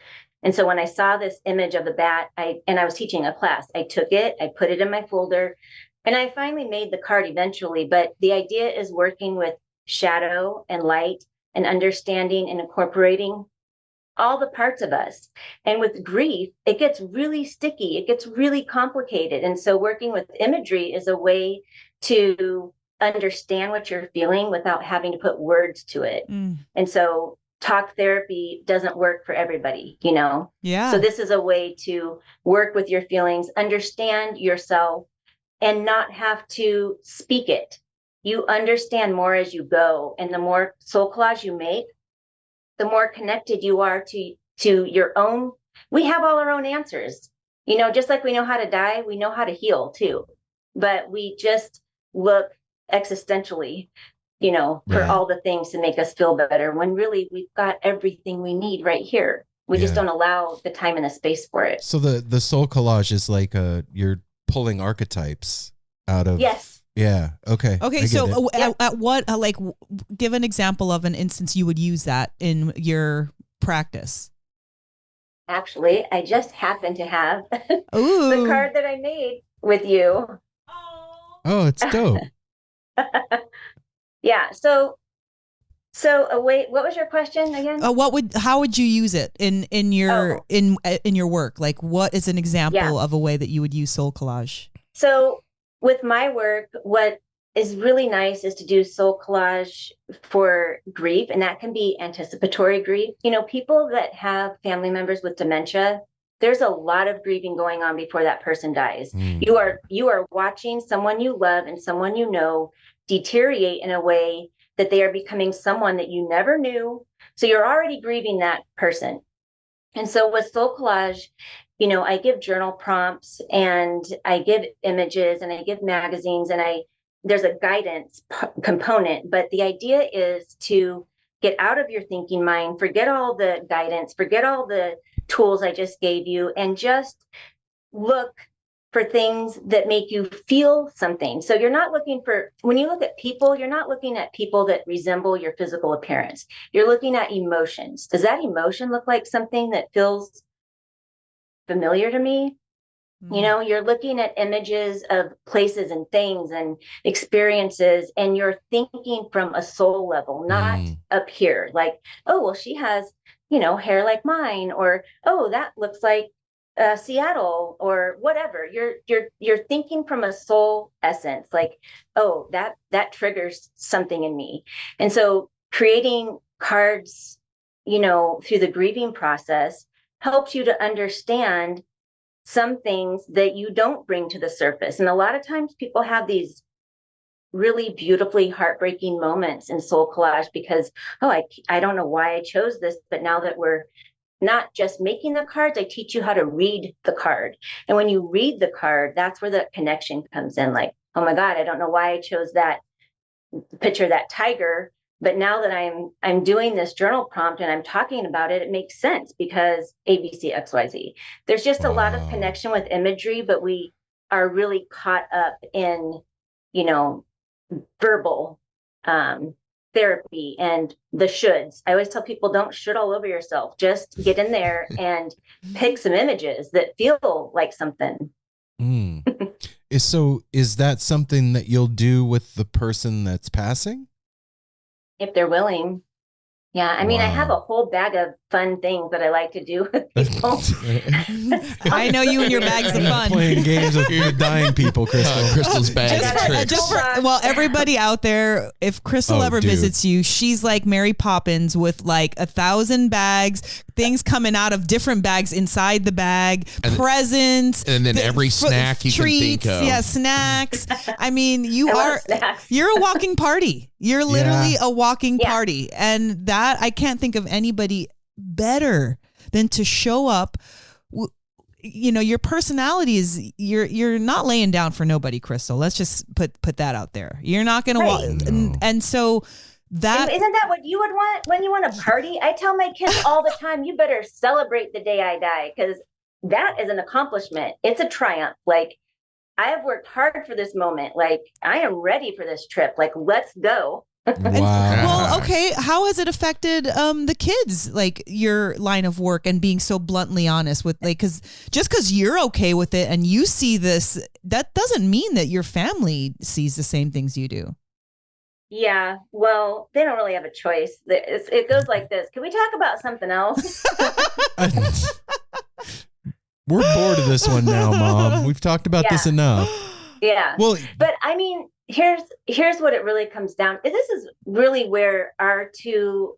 And so when I saw this image of the bat, I was teaching a class, I took it, I put it in my folder, and I finally made the card eventually. But the idea is working with shadow and light and understanding and incorporating all the parts of us. And with grief, it gets really sticky. It gets really complicated. And so working with imagery is a way to understand what you're feeling without having to put words to it. And so talk therapy doesn't work for everybody, you know? Yeah. So this is a way to work with your feelings, understand yourself, and not have to speak it. You understand more as you go. And the more soul collage you make, the more connected you are to your own. We have all our own answers. You know, just like we know how to die, we know how to heal too. But we just look existentially, you know, for all the things to make us feel better, when really we've got everything we need right here. We just don't allow the time and the space for it. So the soul collage is like you're pulling archetypes out of. Yes. Yeah. Okay. Okay. So at what, like, give an example of an instance you would use that in your practice. Actually, I just happen to have Ooh. the card that I made with you. Oh, it's dope. Yeah. So wait, what was your question again? How would you use it in your in your work? Like, what is an example of a way that you would use soul collage? So with my work, what is really nice is to do soul collage for grief, and that can be anticipatory grief. You know, people that have family members with dementia, there's a lot of grieving going on before that person dies. You are watching someone you love and someone you know deteriorate in a way that they are becoming someone that you never knew. So you're already grieving that person. And so with soul collage, you know, I give journal prompts and I give images and I give magazines and there's a guidance component, but the idea is to get out of your thinking mind, forget all the guidance, forget all the tools I just gave you, and just look for things that make you feel something. So you're not looking for, when you look at people, you're not looking at people that resemble your physical appearance. You're looking at emotions. Does that emotion look like something that feels familiar to me? You know, you're looking at images of places and things and experiences, and you're thinking from a soul level, not up here. Like, oh, well, she has, you know, hair like mine, or, oh, that looks like Seattle, or whatever. You're thinking from a soul essence, like, oh, that triggers something in me. And so creating cards, you know, through the grieving process helps you to understand some things that you don't bring to the surface. And a lot of times people have these really beautifully heartbreaking moments in soul collage because, oh, I don't know why I chose this, but now that we're not just making the cards, I teach you how to read the card. And when you read the card, that's where the connection comes in. Like, oh my God, I don't know why I chose that picture, that tiger. But now that I'm doing this journal prompt and I'm talking about it, it makes sense because ABC, XYZ. There's just a lot of connection with imagery, but we are really caught up in, you know, verbal therapy and the shoulds. I always tell people, don't should all over yourself. Just get in there and pick some images that feel like something. So is that something that you'll do with the person that's passing? If they're willing. Yeah. I mean, I have a whole bag of fun things that I like to do with people. I know you and your bags of fun. Playing games with dying people, Crystal. Crystal's bag of tricks. Well, everybody out there, if Crystal ever visits you, she's like Mary Poppins with like 1,000 bags, things coming out of different bags inside the bag, presents. And then every snack you treats, can think of. Yeah, snacks. I mean, you're a walking party. You're literally a walking party. And that, I can't think of anybody better than to show up. You know, your personality is, you're not laying down for nobody, Crystal. Let's just put that out there. You're not going to walk. And so that. Isn't that what you would want when you want to party? I tell my kids all the time, you better celebrate the day I die, because that is an accomplishment. It's a triumph. Like, I have worked hard for this moment. Like, I am ready for this trip. Like, let's go. Wow. Well, okay. How has it affected the kids, like your line of work, and being so bluntly honest with, like, because just because you're okay with it and you see this, that doesn't mean that your family sees the same things you do. Yeah. Well, they don't really have a choice. It goes like this. Can we talk about something else? We're bored of this one now, Mom. We've talked about this enough. Yeah. Well, but I mean, here's what it really comes down. This is really where our two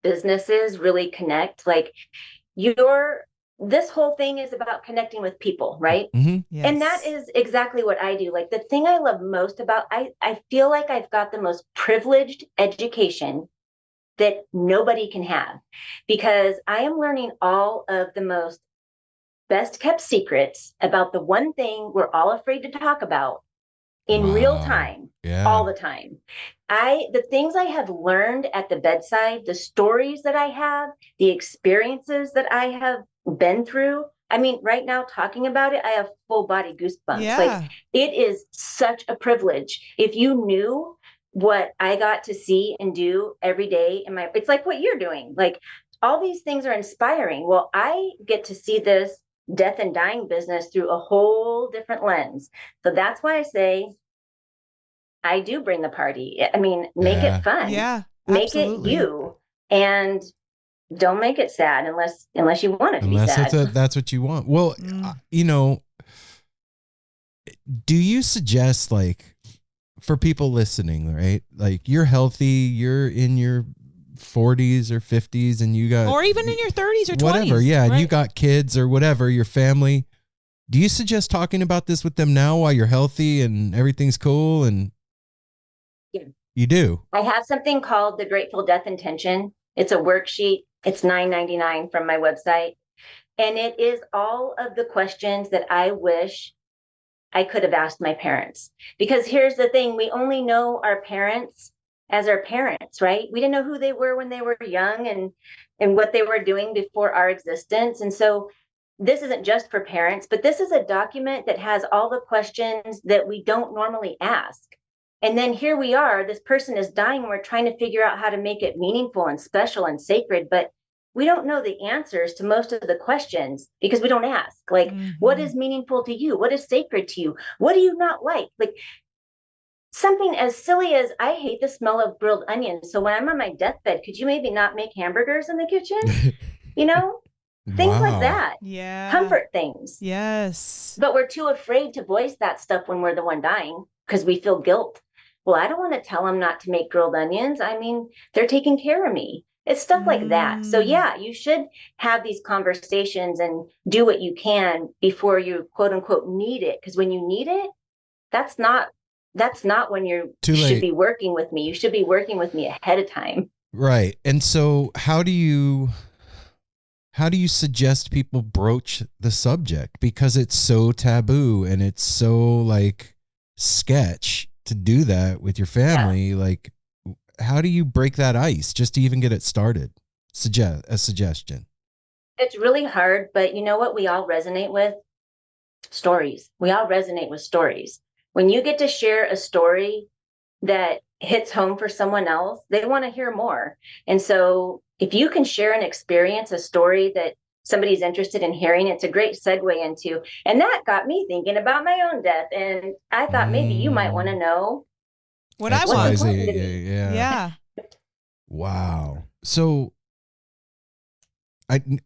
businesses really connect. Like this whole thing is about connecting with people, right? Mm-hmm. Yes. And that is exactly what I do. Like the thing I love most about, I feel like I've got the most privileged education that nobody can have, because I am learning all of the most best kept secrets about the one thing we're all afraid to talk about in real time, all the time. The things I have learned at the bedside, the stories that I have, the experiences that I have been through. I mean, right now talking about it, I have full body goosebumps. Yeah. Like it is such a privilege. If you knew what I got to see and do every day it's like what you're doing. Like all these things are inspiring. Well, I get to see this death and dying business through a whole different lens. So that's why I say I do bring the party. I mean, make it fun. Yeah. Make Absolutely. it you. And don't make it sad unless you want it to be sad. That's what you want. Well, you know, do you suggest, like, for people listening, right? Like you're healthy, you're in your 40s or 50s and you got, or even in your 30s or 20s, whatever. Yeah. right? And you got kids or whatever, your family. Do you suggest talking about this with them now while you're healthy and everything's cool? And Yeah. You do. I have something called the Grateful Death Intention. It's a worksheet. It's $9.99 from my website. And it is all of the questions that I wish I could have asked my parents. Because here's the thing, we only know our parents as our parents, right? We didn't know who they were when they were young and what they were doing before our existence. And so this isn't just for parents, but this is a document that has all the questions that we don't normally ask. And then here we are, this person is dying, and we're trying to figure out how to make it meaningful and special and sacred, but we don't know the answers to most of the questions because we don't ask. Like, what is meaningful to you? What is sacred to you? What do you not like? Like something as silly as I hate the smell of grilled onions. So when I'm on my deathbed, could you maybe not make hamburgers in the kitchen? You know, things like that. Yeah. Comfort things. Yes. But we're too afraid to voice that stuff when we're the one dying because we feel guilt. Well, I don't want to tell them not to make grilled onions. I mean, they're taking care of me. It's stuff like that. So yeah, you should have these conversations and do what you can before you quote unquote need it. Because when you need it, that's not when you should be working with me. You should be working with me ahead of time. Right. And so how do you suggest people broach the subject? Because it's so taboo and it's so like sketch to do that with your family. Yeah. Like, how do you break that ice just to even get it started? A suggestion. It's really hard, but you know what we all resonate with? Stories. We all resonate with stories. When you get to share a story that hits home for someone else, they want to hear more. And so if you can share an experience, a story that somebody's interested in hearing, it's a great segue into, and that got me thinking about my own death. And I thought maybe you might want to know what I want. Yeah. Wow. So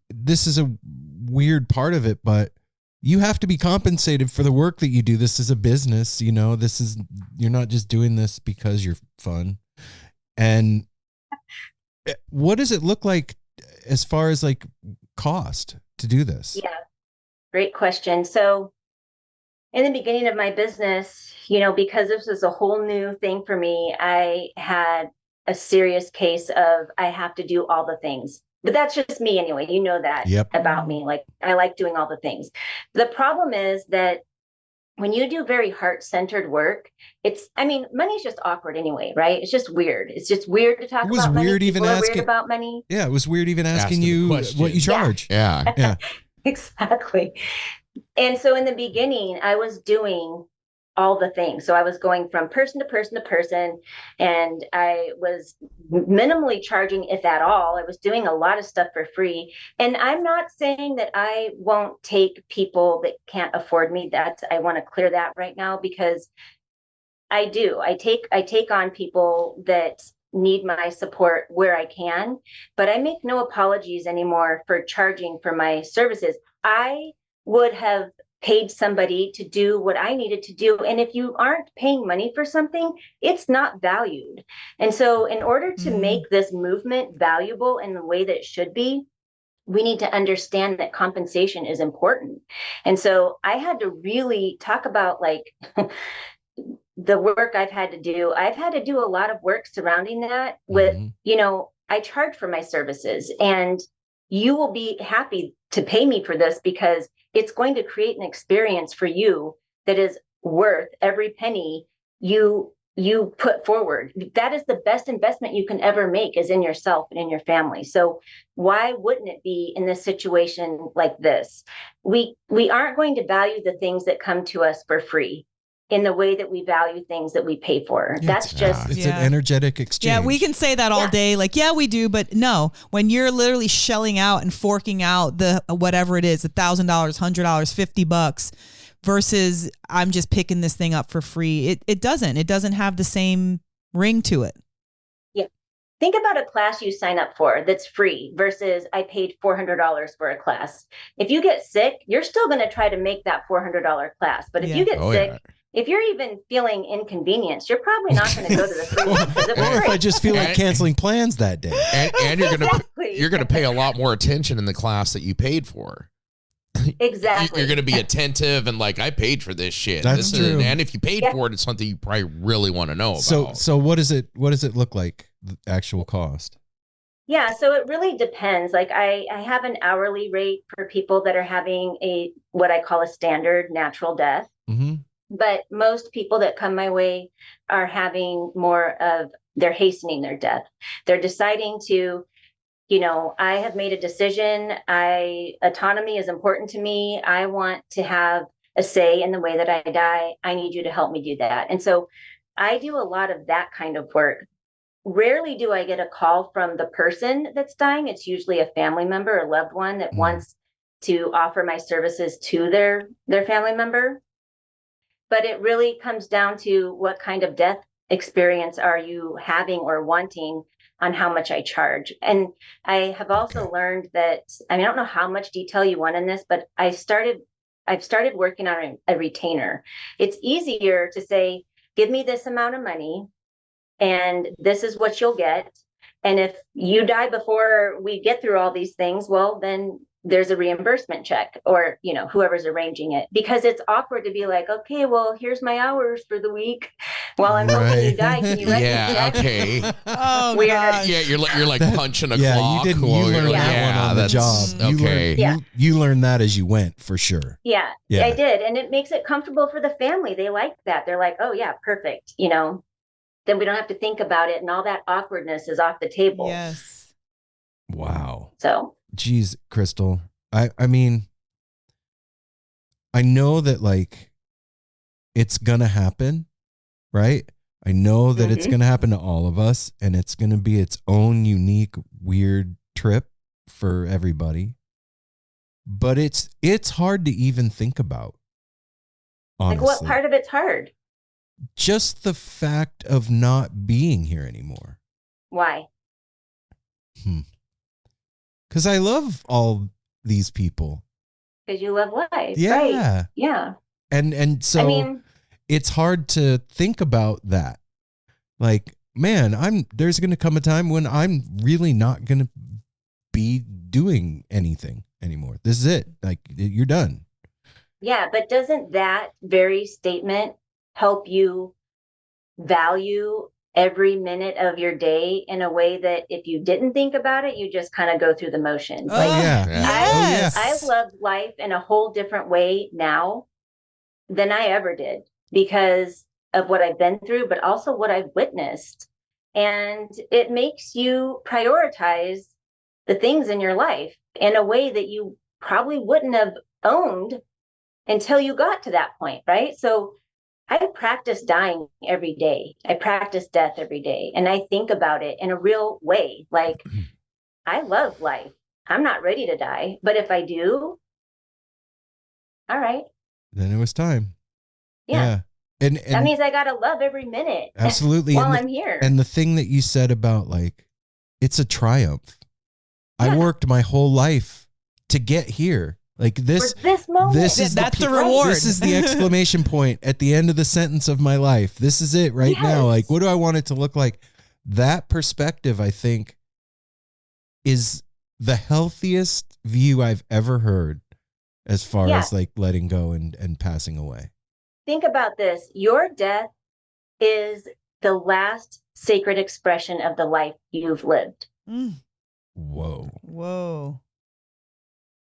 this is a weird part of it, but you have to be compensated for the work that you do. This is a business, you know, you're not just doing this because you're fun. And what does it look like as far as like cost to do this? Yeah, great question. So in the beginning of my business, you know, because this was a whole new thing for me, I had a serious case of I have to do all the things. But that's just me anyway. You know that about me. Like I like doing all the things. The problem is that when you do very heart-centered work, money's just awkward anyway, right? It's just weird. It's just weird to talk about money. People are weird about money. Yeah, it was weird even asking you what you charge. Yeah. Exactly. And so in the beginning, I was doing all the things. So I was going from person to person to person, and I was minimally charging, if at all. I was doing a lot of stuff for free. And I'm not saying that I won't take people that can't afford me. I want to clear that right now, because I do. I take on people that need my support where I can, but I make no apologies anymore for charging for my services. I would have paid somebody to do what I needed to do. And if you aren't paying money for something, it's not valued. And so in order to make this movement valuable in the way that it should be, we need to understand that compensation is important. And so I had to really talk about like the work I've had to do. I've had to do a lot of work surrounding that with, you know, I charge for my services, and you will be happy to pay me for this because it's going to create an experience for you that is worth every penny you put forward. That is the best investment you can ever make, is in yourself and in your family. So why wouldn't it be in this situation like this? We aren't going to value the things that come to us for free in the way that we value things that we pay for. That's just it's an energetic exchange. Yeah, we can say that all day. Like, yeah, we do, but no, when you're literally shelling out and forking out the whatever it is, $1,000, $100, $50 versus I'm just picking this thing up for free. It doesn't have the same ring to it. Yeah. Think about a class you sign up for that's free versus I paid $400 for a class. If you get sick, you're still going to try to make that $400 class. But if you get sick, if you're even feeling inconvenienced, you're probably not going to go to the free one. Or if I just feel like canceling plans that day. And you're gonna pay a lot more attention in the class that you paid for. Exactly. You're going to be attentive and like, I paid for this shit. That's true. And if you paid for it, it's something you probably really want to know about. So what does it look like, the actual cost? Yeah, so it really depends. Like I have an hourly rate for people that are having what I call a standard natural death. Mm-hmm. But most people that come my way are having more of, they're hastening their death. They're deciding to, you know, I have made a decision. Autonomy is important to me. I want to have a say in the way that I die. I need you to help me do that. And so I do a lot of that kind of work. Rarely do I get a call from the person that's dying. It's usually a family member or loved one that wants to offer my services to their family member. But it really comes down to what kind of death experience are you having or wanting on how much I charge. And I have also learned that, I mean, I don't know how much detail you want in this, but I've started working on a retainer. It's easier to say, give me this amount of money and this is what you'll get. And if you die before we get through all these things, well, then there's a reimbursement check, or, you know, whoever's arranging it, because it's awkward to be like, okay, well, here's my hours for the week while I'm hoping you die. Can you write me check? Okay. Oh, God. Yeah, you're like punching a Yeah, clock. you learn that one on the job. Okay. You learned that as you went, for sure. Yeah, I did. And it makes it comfortable for the family. They like that. They're like, oh yeah, perfect. You know, then we don't have to think about it. And all that awkwardness is off the table. Yes. Wow. So. Geez, Crystal. I mean, I know that like it's gonna happen, right? I know that it's gonna happen to all of us, and it's gonna be its own unique, weird trip for everybody. But it's hard to even think about. Honestly. Like, what part of it's hard? Just the fact of not being here anymore. Why? Because I love all these people. Because you love life. Yeah. Right? Yeah. And so, I mean, it's hard to think about that. Like, man, there's going to come a time when I'm really not going to be doing anything anymore. This is it. Like, you're done. Yeah. But doesn't that very statement help you value every minute of your day in a way that if you didn't think about it, you just kind of go through the motions? Oh, yeah. Yes. I love life in a whole different way now than I ever did, because of what I've been through, but also what I've witnessed. And it makes you prioritize the things in your life in a way that you probably wouldn't have owned until you got to that point, right? So I practice dying every day. I practice death every day. And I think about it in a real way. Like, I love life. I'm not ready to die. But if I do, all right. Then it was time. Yeah. And that means I got to love every minute. Absolutely. While I'm here. And the thing that you said about like, it's a triumph. Yeah. I worked my whole life to get here. Like this, For this moment. this is That's the reward. This is the exclamation point at the end of the sentence of my life. This is it right now. Like, what do I want it to look like? That perspective, I think, is the healthiest view I've ever heard as far as like letting go and passing away. Think about this. Your death is the last sacred expression of the life you've lived. Whoa.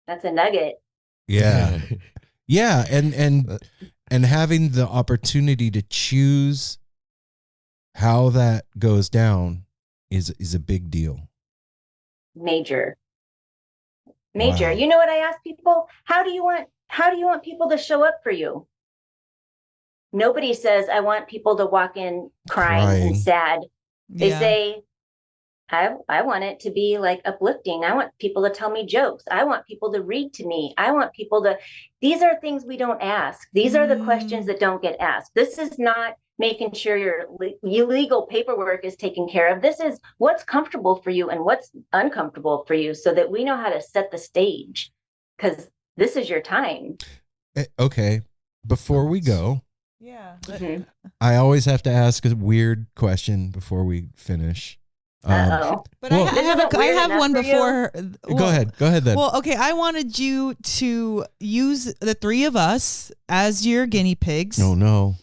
That's a nugget. Yeah. Yeah. And having the opportunity to choose how that goes down is a big deal. Major. Wow. You know what I ask people? How do you want people to show up for you? Nobody says, I want people to walk in crying. And sad. They say, I want it to be like uplifting. I want people to tell me jokes. I want people to read to me. I want people to, these are things we don't ask. These are the questions that don't get asked. This is not making sure your legal paperwork is taken care of. This is what's comfortable for you and what's uncomfortable for you so that we know how to set the stage, because this is your time. Okay. Before we go, Mm-hmm. I always have to ask a weird question before we finish. Uh-oh. But I have one before. Go ahead then. Well, okay. I wanted you to use the three of us as your guinea pigs. Oh, no.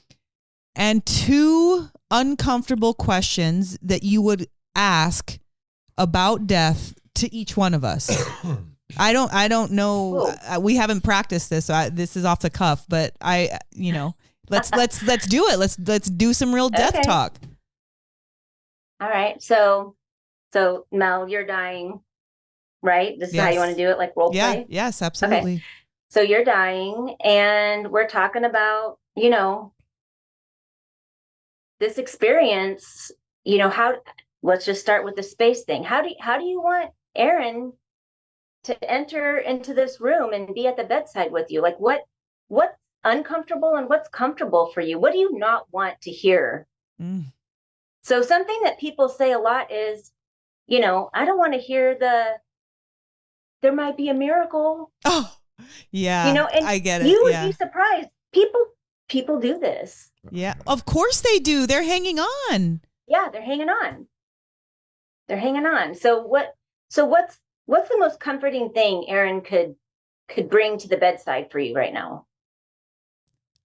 And 2 uncomfortable questions that you would ask about death to each one of us. I don't know. We haven't practiced this. So this is off the cuff, but let's do it. Let's do some real death talk. All right. So Mel, you're dying, right? This is how you want to do it, like role play? Yes, absolutely. Okay. So you're dying and we're talking about, this experience, let's just start with the space thing. How do you want Aaron to enter into this room and be at the bedside with you? Like what's uncomfortable and what's comfortable for you? What do you not want to hear? So something that people say a lot is, I don't want to hear there might be a miracle. Oh, yeah. And I get it. You would be surprised. People do this. Yeah, of course they do. They're hanging on. Yeah, they're hanging on. So what's the most comforting thing Aaron could bring to the bedside for you right now?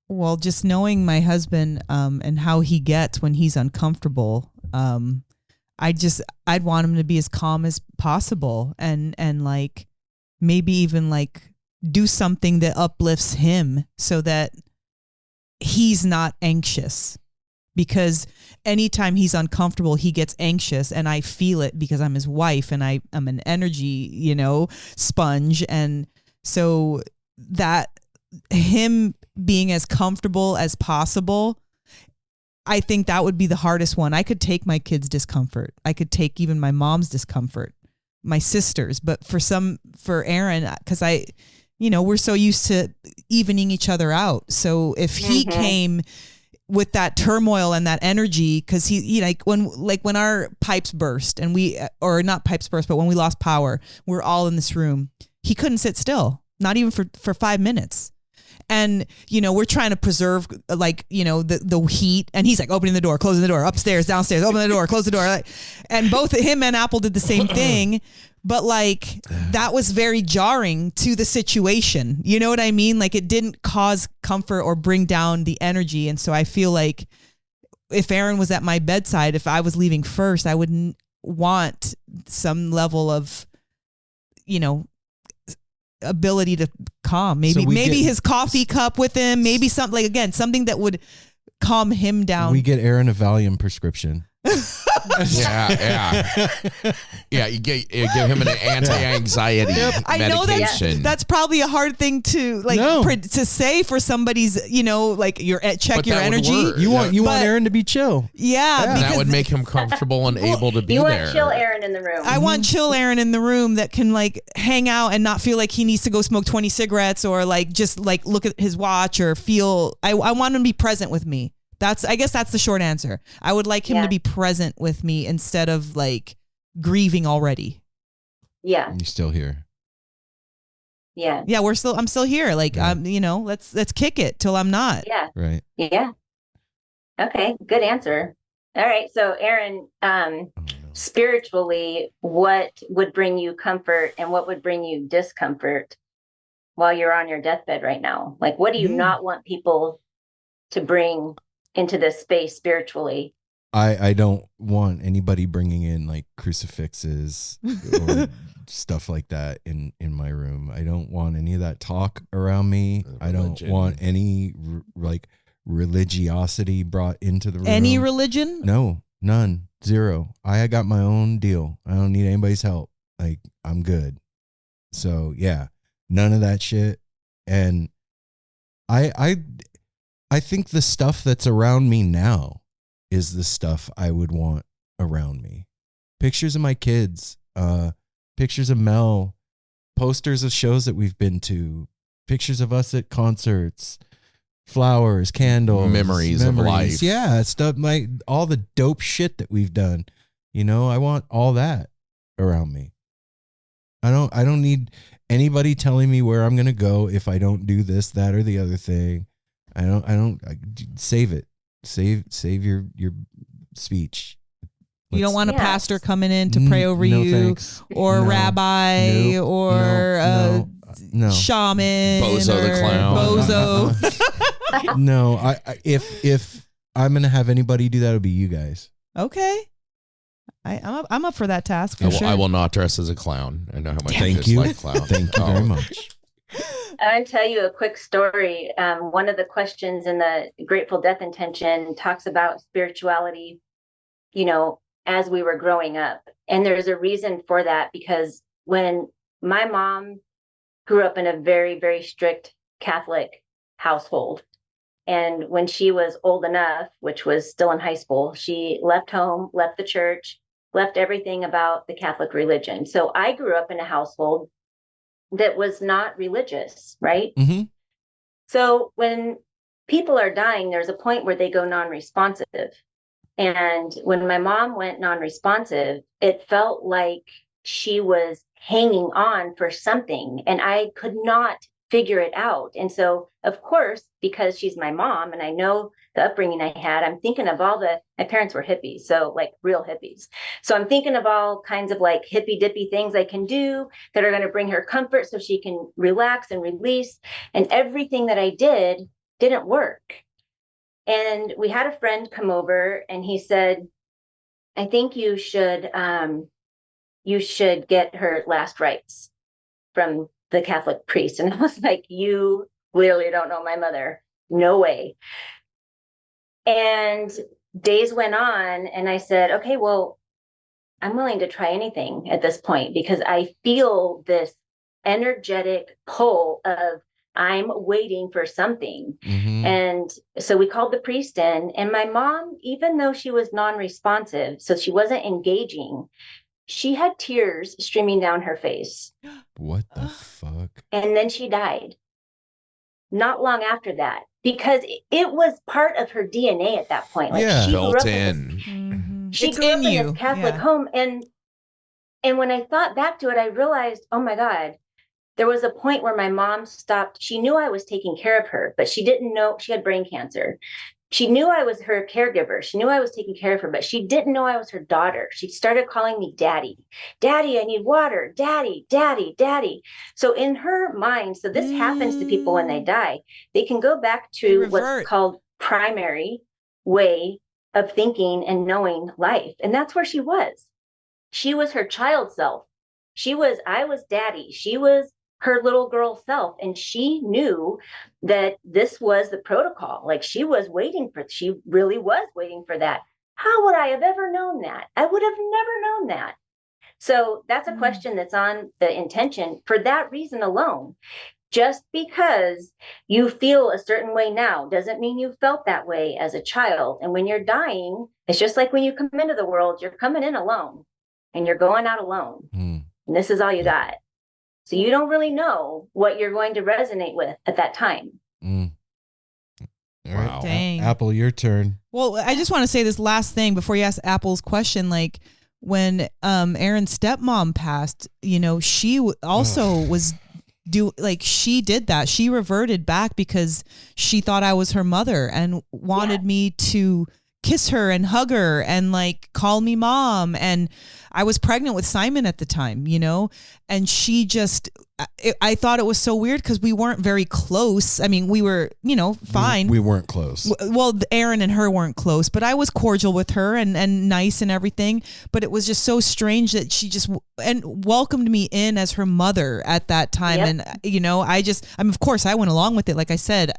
Well, just knowing my husband and how he gets when he's uncomfortable, I'd want him to be as calm as possible and like maybe even like do something that uplifts him so that he's not anxious, because anytime he's uncomfortable, he gets anxious, and I feel it because I'm his wife and I'm an energy, sponge. And so that him being as comfortable as possible, I think that would be the hardest one. I could take my kids' discomfort. I could take even my mom's discomfort, my sisters, but for Aaron, because we're so used to evening each other out. So if he came with that turmoil and that energy, because he when our pipes burst and or not pipes burst, but when we lost power, we're all in this room. He couldn't sit still, not even for 5 minutes. And, we're trying to preserve the heat, and he's like opening the door, closing the door, upstairs, downstairs, open the door, close the door. And both him and Apple did the same thing. But that was very jarring to the situation. You know what I mean? Like it didn't cause comfort or bring down the energy. And so I feel like if Aaron was at my bedside, if I was leaving first, I wouldn't want some level of, ability to calm. Maybe his coffee cup with him, maybe something, something that would calm him down. We get Aaron a Valium prescription. Yeah. You give him an anti-anxiety medication. I know that's probably a hard thing to to say for somebody's, check your energy. You want Aaron to be chill. Yeah, that would make him comomfortable and able to be there. You want chill Aaron in the room. I want chill Aaron in the room that can hang out and not feel like he needs to go smoke 20 cigarettes or just look at his watch or feel. I want him to be present with me. I guess that's the short answer. I would like him to be present with me instead of grieving already. Yeah. You're still here. Yeah. Yeah, I'm still here. Like, let's kick it till I'm not. Yeah. Right. Yeah. Okay. Good answer. All right. So Aaron, spiritually, what would bring you comfort and what would bring you discomfort while you're on your deathbed right now? Like, what do you not want people to bring into this space spiritually? I don't want anybody bringing in like crucifixes or stuff like that in my room. I don't want any of that talk around me. I don't want any like religiosity brought into the room. Any religion? No, none, zero. I got my own deal. I don't need anybody's help. Like, I'm good. So yeah, none of that shit. And I think the stuff that's around me now is the stuff I would want around me. Pictures of my kids, pictures of Mel, posters of shows that we've been to, pictures of us at concerts, flowers, candles, memories of life. Yeah, stuff like all the dope shit that we've done. I want all that around me. I don't need anybody telling me where I'm gonna go if I don't do this, that, or the other thing. Save it. Save your speech. You don't want a pastor coming in to pray over you, thanks. or a rabbi, or no. shaman, Bozo the clown. Bozo. No, if I'm gonna have anybody do that, it'll be you guys. Okay, I'm up for that task. I will not dress as a clown. I know how much Thank I you. dislike clowns. Thank you very much. I'll tell you a quick story. One of the questions in the Grateful Death Intention talks about spirituality, as we were growing up. And there's a reason for that, because when my mom grew up in a very, very strict Catholic household, and when she was old enough, which was still in high school, she left home, left the church, left everything about the Catholic religion. So I grew up in a household that was not religious, right? Mm-hmm. So when people are dying, there's a point where they go non-responsive. And when my mom went non-responsive, it felt like she was hanging on for something, and I could not figure it out. And so, of course, because she's my mom and I know the upbringing I had, I'm thinking of my parents were hippies, so like real hippies. So I'm thinking of all kinds of like hippy dippy things I can do that are going to bring her comfort so she can relax and release. And everything that I did didn't work. And we had a friend come over and he said, I think you should get her last rites from the Catholic priest. And I was like, you clearly don't know my mother. No way. And days went on and I said, okay, well, I'm willing to try anything at this point, because I feel this energetic pull of I'm waiting for something. Mm-hmm. And so we called the priest in, and my mom, even though she was non-responsive, so she wasn't engaging, she had tears streaming down her face. What the fuck? And then she died not long after that, because it was part of her DNA at that point. Like, Yeah. she grew Built up in. She It's grew up in in you. a Catholic Yeah. home. And when I thought back to it, I realized, oh my God, there was a point where my mom stopped. She knew I was taking care of her, but she didn't know she had brain cancer. She knew I was her caregiver. She knew I was taking care of her, but she didn't know I was her daughter. She started calling me daddy. Daddy, I need water. Daddy, daddy, daddy. So in her mind, so this happens to people when they die, they can go back They to revert. what's called primary way of thinking and knowing life. And that's where she was. She was her child self. I was daddy. She was her little girl self. And she knew that this was the protocol. Like, she really was waiting for that. How would I have ever known that? I would have never known that. So that's a question that's on the intention for that reason alone. Just because you feel a certain way now doesn't mean you felt that way as a child. And when you're dying, it's just like when you come into the world, you're coming in alone and you're going out alone. Mm. And this is all you got. So you don't really know what you're going to resonate with at that time. Mm. All right. Wow. Dang. Apple, your turn. Well, I just want to say this last thing before you ask Apple's question. Like, when Aaron's stepmom passed, she also was she did that. She reverted back because she thought I was her mother and wanted me to kiss her and hug her and like call me mom. And I was pregnant with Simon at the time, and she just, I thought it was so weird because we weren't very close. I mean, we were, fine. We weren't close. Well, Aaron and her weren't close, but I was cordial with her and nice and everything. But it was just so strange that she just welcomed me in as her mother at that time. Yep. And, of course I went along with it. Like I said,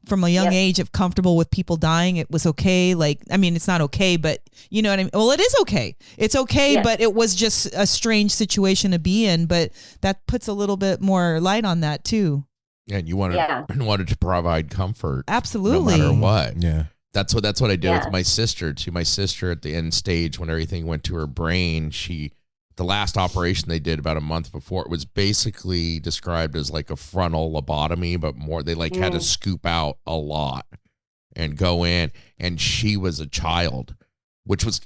from a young age, of comfortable with people dying, it was okay. It's not okay, but you know what I mean? Well, it is okay. It's okay, but it was just a strange situation to be in. But that puts a little bit more light on that too. Yeah, and you wanted to provide comfort. Absolutely. No matter what. Yeah. That's what I did with my sister too. My sister at the end stage, when everything went to her brain, the last operation they did about a month before, it was basically described as like a frontal lobotomy, but more they had to scoop out a lot and go in. And she was a child, which was,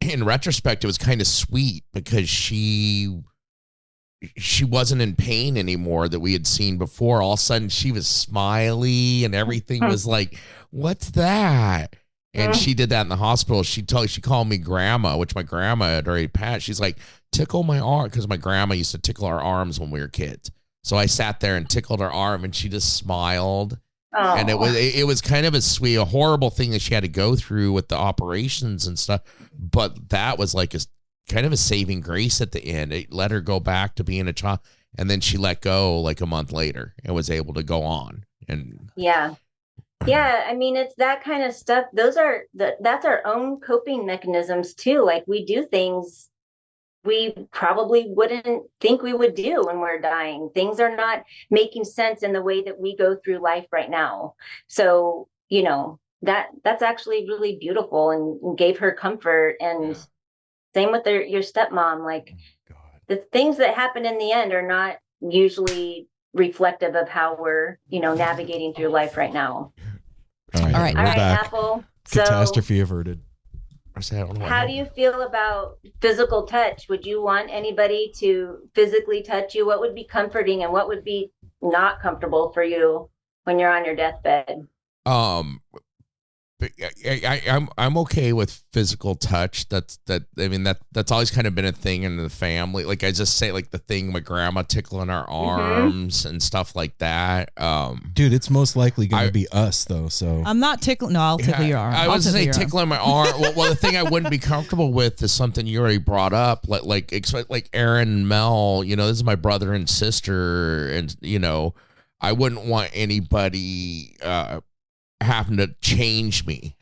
in retrospect, it was kind of sweet because she wasn't in pain anymore that we had seen before. All of a sudden she was smiley and everything was like, what's that? And she did that in the hospital. She called me grandma, which my grandma had already passed. She's like, tickle my arm, because my grandma used to tickle our arms when we were kids. So I sat there and tickled her arm, and she just smiled. Oh. And it was kind of a horrible thing that she had to go through with the operations and stuff. But that was like kind of a saving grace at the end. It let her go back to being a child, and then she let go like a month later and was able to go on. And yeah, I mean, it's that kind of stuff. That's our own coping mechanisms too. Like, we do things we probably wouldn't think we would do when we're dying. Things are not making sense in the way that we go through life right now. So, that's actually really beautiful and gave her comfort. And same with your stepmom. Like, the things that happen in the end are not usually reflective of how we're, navigating through life right now. All right, All right, back. Apple. Catastrophe averted. How do you feel about physical touch? Would you want anybody to physically touch you? What would be comforting and what would be not comfortable for you when you're on your deathbed? I'm okay with physical touch. That's always kind of been a thing in the family. Like, I just say, like, the thing my grandma tickling our arms and stuff like that. Dude, it's most likely going to be us though. So I'm not tickling. No, I'll tickle your arm. I was say tickling my arm. Well, the thing I wouldn't be comfortable with is something you already brought up, like Aaron and Mel. This is my brother and sister, and I wouldn't want anybody having to change me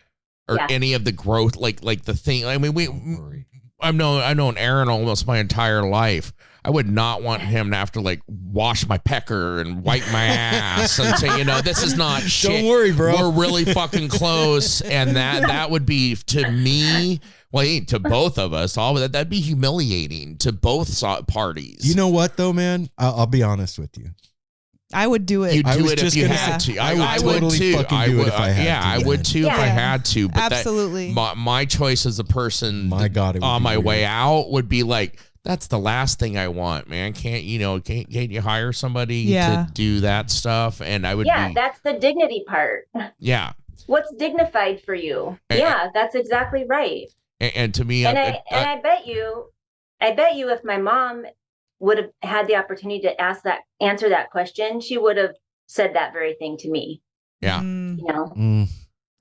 or any of the growth, like the thing. I mean, I've known Aaron almost my entire life. I would not want him to have to like wash my pecker and wipe my ass and say, this is not shit. Don't worry, bro. We're really fucking close. And that would be, to me, to both of us, that'd be humiliating to both parties. You know what though, man? I'll be honest with you. I would do it. You'd do it if you had to. I would totally fucking do it if I had to. Yeah, I would too if I had to. But absolutely. My choice as a person my God, on my way out would be like, that's the last thing I want, man. Can't you hire somebody to do that stuff? And I would that's the dignity part. Yeah. What's dignified for you? That's exactly right. And to me, I bet you if my mom would have had the opportunity to answer that question, she would have said that very thing to me. Yeah.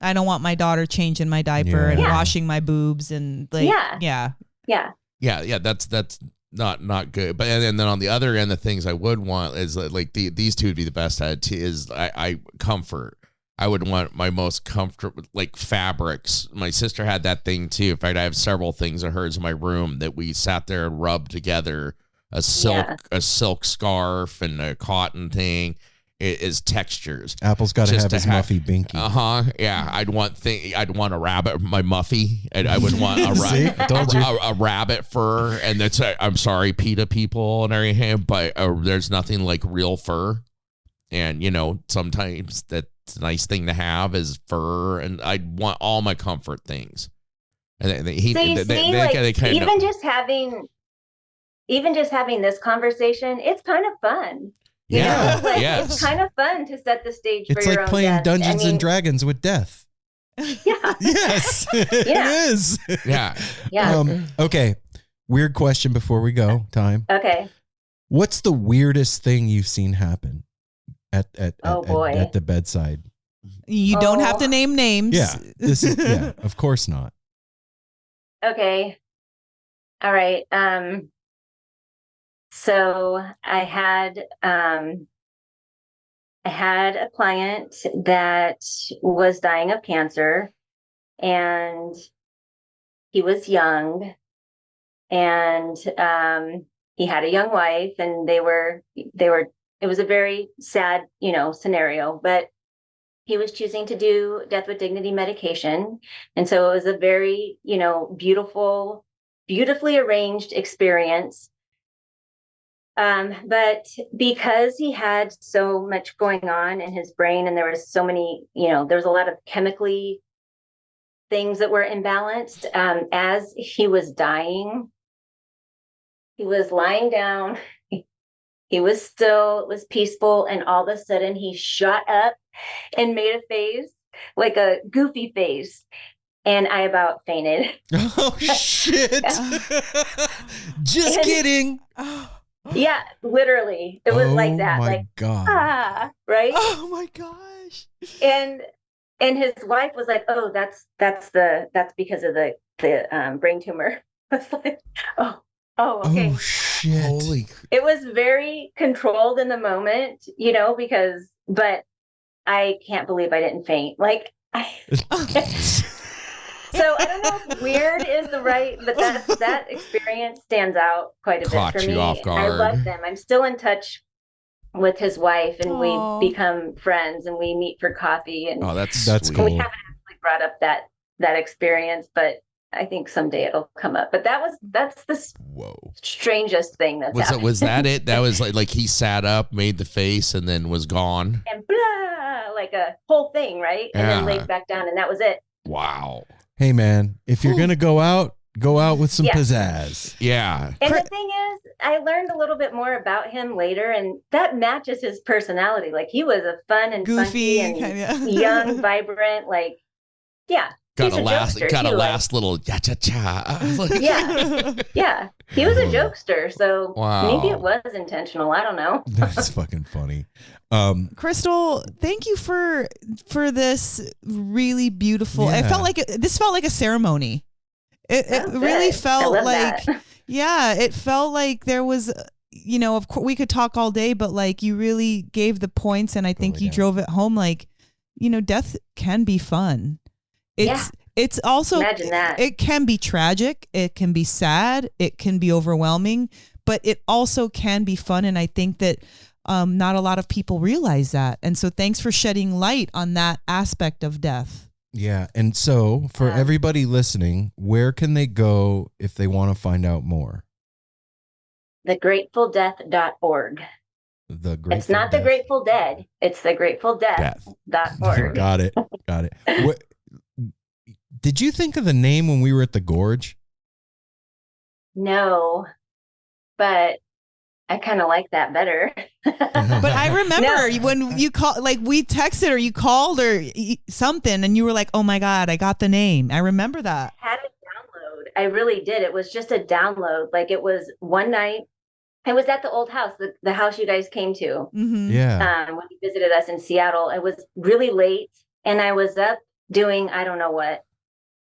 I don't want my daughter changing my diaper and washing my boobs and like, Yeah, that's not good. But and then on the other end, the things I would want is like these two would be the best at too, is I comfort. I would want my most comfortable, like, fabrics. My sister had that thing too. In fact, I have several things of hers in my room that we sat there and rubbed together. A silk scarf and a cotton thing. Is textures. Apple's got to have his Muffy binky. Yeah, I'd want a rabbit, my Muffy. I would want a rabbit fur, and that's I'm sorry, PETA people and everything, but there's nothing like real fur, and sometimes that's a nice thing to have is fur, and I'd want all my comfort things. And even just having this conversation, it's kind of fun. Yeah. Like, Yes. it's kind of fun to set the stage for It's your like own playing death. Dungeons and Dragons with death. Yeah. Yes, it is. Yeah. Yeah. Okay. Weird question before we go. Time. Okay. What's the weirdest thing you've seen happen at the bedside? You don't have to name names. Yeah. This is of course not. Okay. All right. So I had a client that was dying of cancer, and he was young, and he had a young wife, and they were it was a very sad, scenario, but he was choosing to do death with dignity medication. And so it was a very, beautifully arranged experience. But because he had so much going on in his brain, and there was so many, there was a lot of chemically things that were imbalanced, as he was dying, he was lying down, he was still, it was peaceful, and all of a sudden he shot up and made a face, like a goofy face. And I about fainted. Oh, shit. Just kidding. Yeah, literally. It was like that. My like, God. Right? Oh my gosh. And his wife was like, "Oh, that's because of the brain tumor." I was like, oh, okay. Oh, shit. Holy. It was very controlled in the moment, but I can't believe I didn't faint. Like, so I don't know if weird is the right, but that experience stands out quite a Caught bit for you me. off guard. I love them. I'm still in touch with his wife, and Aww. we become friends, and we meet for coffee. And Oh, that's That's sweet. we cool. haven't actually brought up that experience, but I think someday it'll come up. But that's the Whoa. strangest thing that's happened. Was that it? That was like he sat up, made the face, and then was gone. And blah, like a whole thing, right? And then Yeah. laid back down, and that was it. Wow. Hey, man, if you're going to go out with some Yeah. pizzazz. Yeah. And the thing is, I learned a little bit more about him later, and that matches his personality. Like, he was a fun and Goofy funky and kinda. young, vibrant, like, yeah. Got he's a last jokester, got a too, like- last little ya cha cha. Like, Yeah. Yeah. He was a jokester, so Wow. maybe it was intentional. I don't know. That's fucking funny. Crystal, thank you for this really beautiful. Yeah. I felt like this felt like a ceremony. It Oh, really good. I felt love like, that. yeah, it felt like there was, of course we could talk all day, but like you really gave the points, and I think Totally you down. drove it home. Like, death can be fun. It's also, Imagine that. it can be tragic. It can be sad. It can be overwhelming, but it also can be fun. And I think that not a lot of people realize that. And so thanks for shedding light on that aspect of death. Yeah. And so for everybody listening, where can they go if they want to find out more? thegratefuldeath.org. It's not the Grateful Dead. It's thegratefuldeath.org. Got it. What, did you think of the name when we were at the Gorge? No, but I kind of like that better. But I remember when you called, like we texted or you called or something, and you were like, "Oh my God, I got the name." I remember that. I had a download. I really did. It was just a download. Like, it was one night. I was at the old house, the house you guys came to. Mm-hmm. Yeah. When you visited us in Seattle. It was really late, and I was up doing, I don't know what,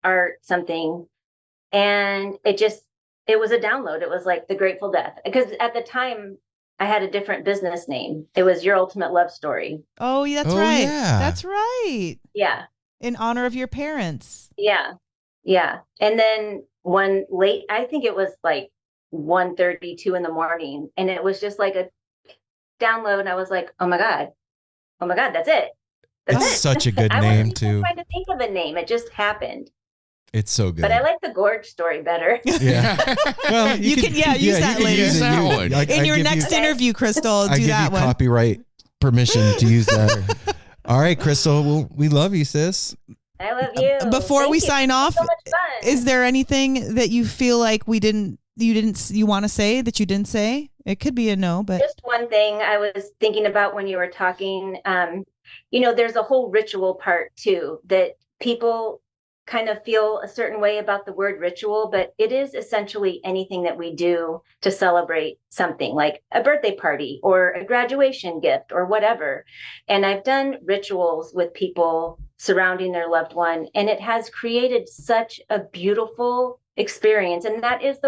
art, something. And it was a download. It was like the Grateful Death. Because at the time, I had a different business name. It was Your Ultimate Love Story. Oh, yeah, that's Oh, right. yeah. That's right. Yeah. In honor of your parents. Yeah. Yeah. And then one late, I think it was like 1:32 in the morning. And it was just like a download. And I was like, oh my God, that's it. It's it. such a good I name, wasn't too. even trying to think of a name. It just happened. It's so good. But I like the Gorge story better. Yeah. Well, You can use that can later. use it. That one. In your give next you, interview, Crystal, I do give that you one. copyright permission to use that. All right, Crystal. Well, we love you, sis. I love you. Before Thank we you. sign off, So much fun. is there anything that you feel like you want to say that you didn't say? It could be a no, but just one thing I was thinking about when you were talking, there's a whole ritual part too, that people kind of feel a certain way about the word ritual, but it is essentially anything that we do to celebrate something like a birthday party or a graduation gift or whatever. And I've done rituals with people surrounding their loved one, and it has created such a beautiful experience. And that's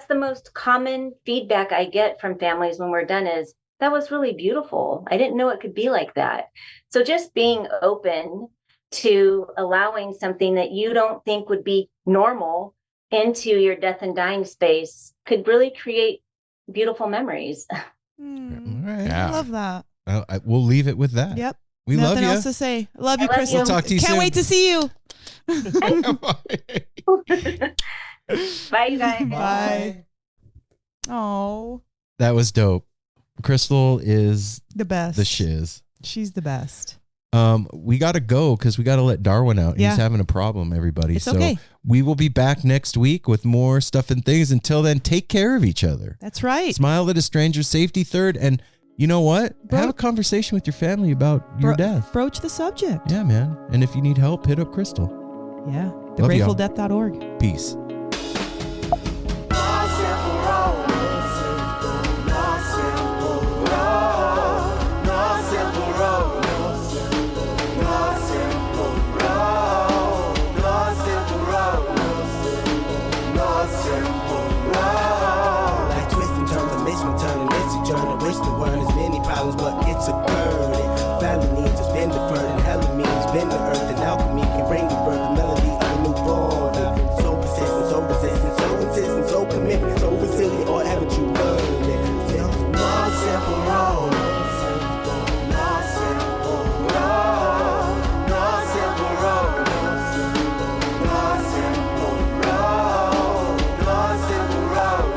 the most common feedback I get from families when we're done is, that was really beautiful. I didn't know it could be like that. So just being open to allowing something that you don't think would be normal into your death and dying space could really create beautiful memories. All right. I love that. We'll leave it with that. Yep. We Nothing love you. else to say. Love you, I love Crystal. you. We'll talk to you Can't soon. wait to see you. Bye, you guys. Bye. Oh, That was dope. Crystal is the best. the shiz. She's the best. We got to go because we got to let Darwin out. Yeah. He's having a problem, everybody. It's so okay. we will be back next week with more stuff and things. Until then, take care of each other. That's right. Smile at a stranger, safety third. And you know what? Have a conversation with your family about your death. Broach the subject. Yeah, man. And if you need help, hit up Crystal. Yeah. Love y'all. TheGratefulDeath.org. Peace. But it's a burden. Family needs has been deferred, and hella means been the earth, and alchemy can bring the birth, the melody of a newborn. So persistent, so resistant, so insistent, so commitment, so resilient, or haven't you learned it? There's one simple road. No simple road. No simple road. No simple road. No simple road.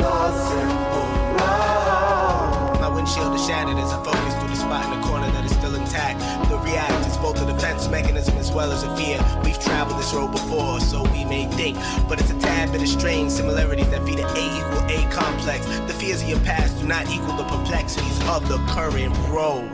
No simple road. My windshield is shattered as I focus through the spot in the corner that is still intact. The react is both a defense mechanism as well as a fear. We've traveled this road before, so we may think, but it's a tad bit of strange similarities that feed an A equal A complex. The fears of your past do not equal the perplexities of the current road.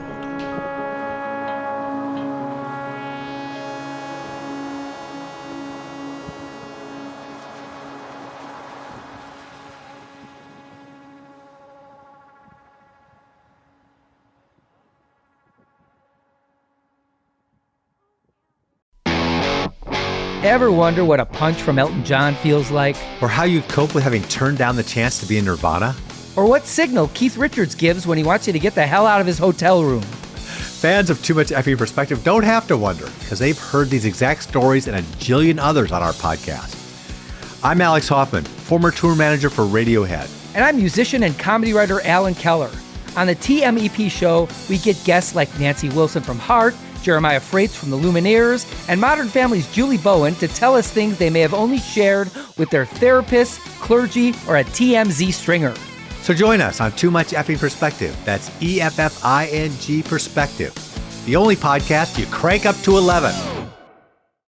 Ever wonder what a punch from Elton John feels like? Or how you'd cope with having turned down the chance to be in Nirvana? Or what signal Keith Richards gives when he wants you to get the hell out of his hotel room? Fans of Too Much Effing Perspective don't have to wonder, because they've heard these exact stories and a jillion others on our podcast. I'm Alex Hoffman, former tour manager for Radiohead. And I'm musician and comedy writer Alan Keller. On the TMEP show, we get guests like Nancy Wilson from Heart, Jeremiah Freites from the Lumineers, and Modern Family's Julie Bowen to tell us things they may have only shared with their therapist, clergy, or a TMZ stringer. So join us on Too Much Effing Perspective. That's EFFING Perspective. The only podcast you crank up to 11.